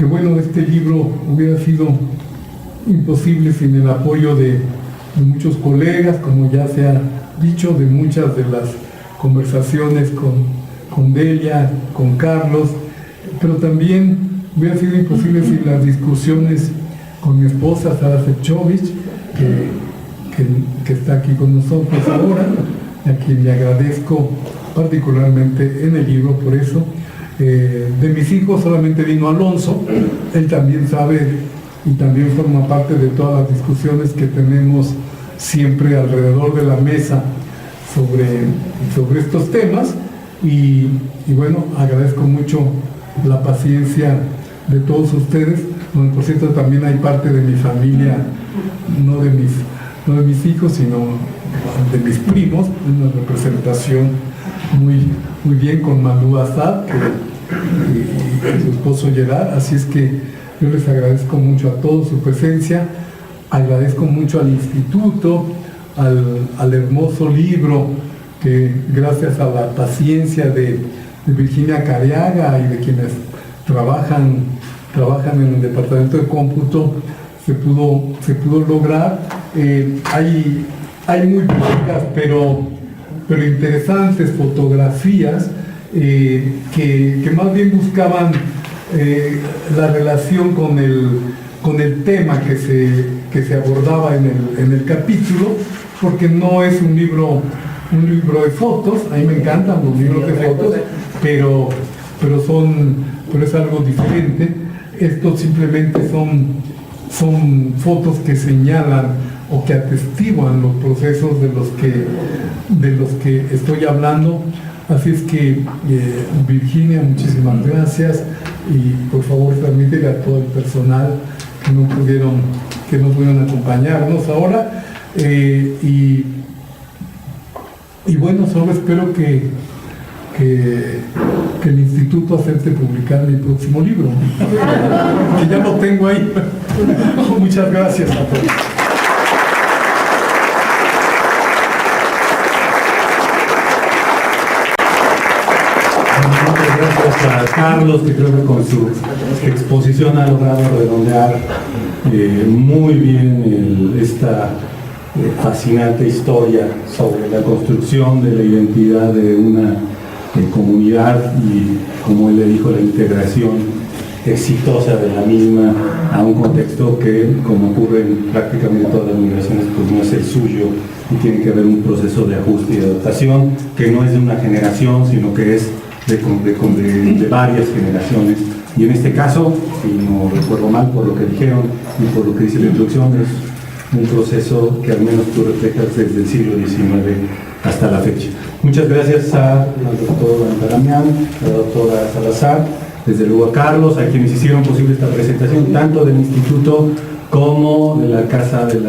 bueno, este libro hubiera sido imposible sin el apoyo de muchos colegas, como ya se ha dicho, de muchas de las conversaciones con Delia, con Carlos, pero también hubiera sido imposible sin las discusiones con mi esposa, Sara Sefcovic, que está aquí con nosotros ahora, a quien le agradezco particularmente en el libro por eso. De mis hijos solamente vino Alonso, él también sabe y también forma parte de todas las discusiones que tenemos siempre alrededor de la mesa sobre estos temas, y bueno, agradezco mucho la paciencia de todos ustedes, donde por cierto también hay parte de mi familia, no de mis hijos, sino de mis primos, una representación muy bien con Malú Assad y su esposo Gerard. Así es que yo les agradezco mucho a todos su presencia, agradezco mucho al instituto, al hermoso libro que gracias a la paciencia de Virginia Cariaga y de quienes trabajan en el departamento de cómputo se pudo lograr. Hay muy pocas pero interesantes fotografías que más bien buscaban la relación con el tema que se abordaba en el capítulo, porque no es un libro de fotos. A mí me encantan los libros de fotos, pero es algo diferente. Estos simplemente son fotos que señalan o que atestiguan los procesos de los que estoy hablando. Así es que Virginia, muchísimas gracias, y por favor transmítele a todo el personal que no pudieron acompañarnos ahora, y bueno, solo espero que que el instituto acepte publicar mi próximo libro, que ya lo tengo ahí. Muchas gracias a todos. Muchas gracias a Carlos, que creo que con su exposición ha logrado redondear muy bien esta fascinante historia sobre la construcción de la identidad de una comunidad y, como él le dijo, la integración exitosa de la misma a un contexto que, como ocurre en prácticamente todas las migraciones, pues no es el suyo y tiene que haber un proceso de ajuste y de adaptación que no es de una generación, sino que es de varias generaciones. Y en este caso, si no recuerdo mal por lo que dijeron y por lo que dice la introducción, es un proceso que al menos tú reflejas desde el siglo XIX hasta la fecha. Muchas gracias al doctor Damián, a la doctora Salazar, desde luego a Carlos, a quienes hicieron posible esta presentación, tanto del Instituto como de la Casa de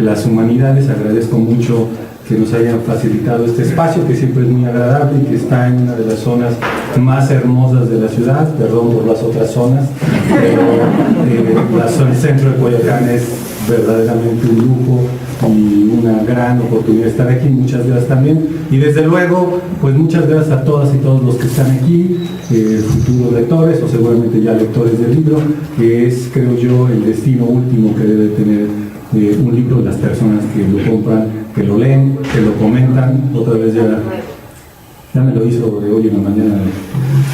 las Humanidades. Agradezco mucho que nos hayan facilitado este espacio, que siempre es muy agradable y que está en una de las zonas más hermosas de la ciudad. Perdón por las otras zonas, pero el centro de Coyoacán es verdaderamente un lujo y una gran oportunidad de estar aquí. Muchas gracias también, y desde luego pues muchas gracias a todas y todos los que están aquí, futuros lectores o seguramente ya lectores del libro, que es, creo yo, el destino último que debe tener un libro, las personas que lo compran, que lo leen, que lo comentan. Otra vez ya me lo hizo de hoy en la mañana,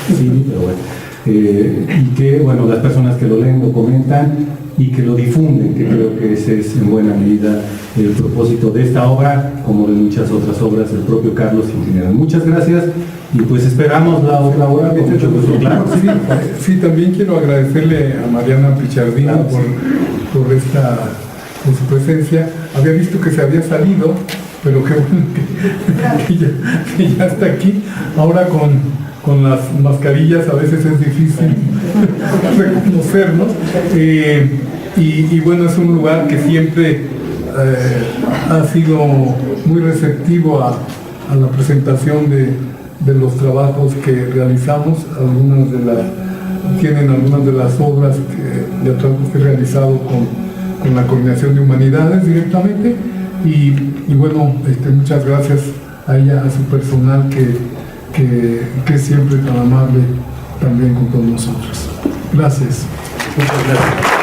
sí, pero bueno, y que, bueno, las personas que lo leen, lo comentan y que lo difunden, que creo que ese es en buena medida el propósito de esta obra, como de muchas otras obras del propio Carlos en general. Muchas gracias, y pues esperamos la otra obra con mucho gusto. Claro. Sí, también quiero agradecerle a Mariana Pichardino, claro, por su presencia. Había visto que se había salido, pero qué bueno que ya está aquí. Ahora con las mascarillas a veces es difícil reconocernos. Y bueno, es un lugar que siempre ha sido muy receptivo a la presentación de los trabajos que realizamos. Tienen algunas de las obras de trabajos que he realizado con la Coordinación de Humanidades directamente, y bueno, muchas gracias a ella, a su personal que es siempre tan amable también con todos nosotros. Gracias. Muchas gracias.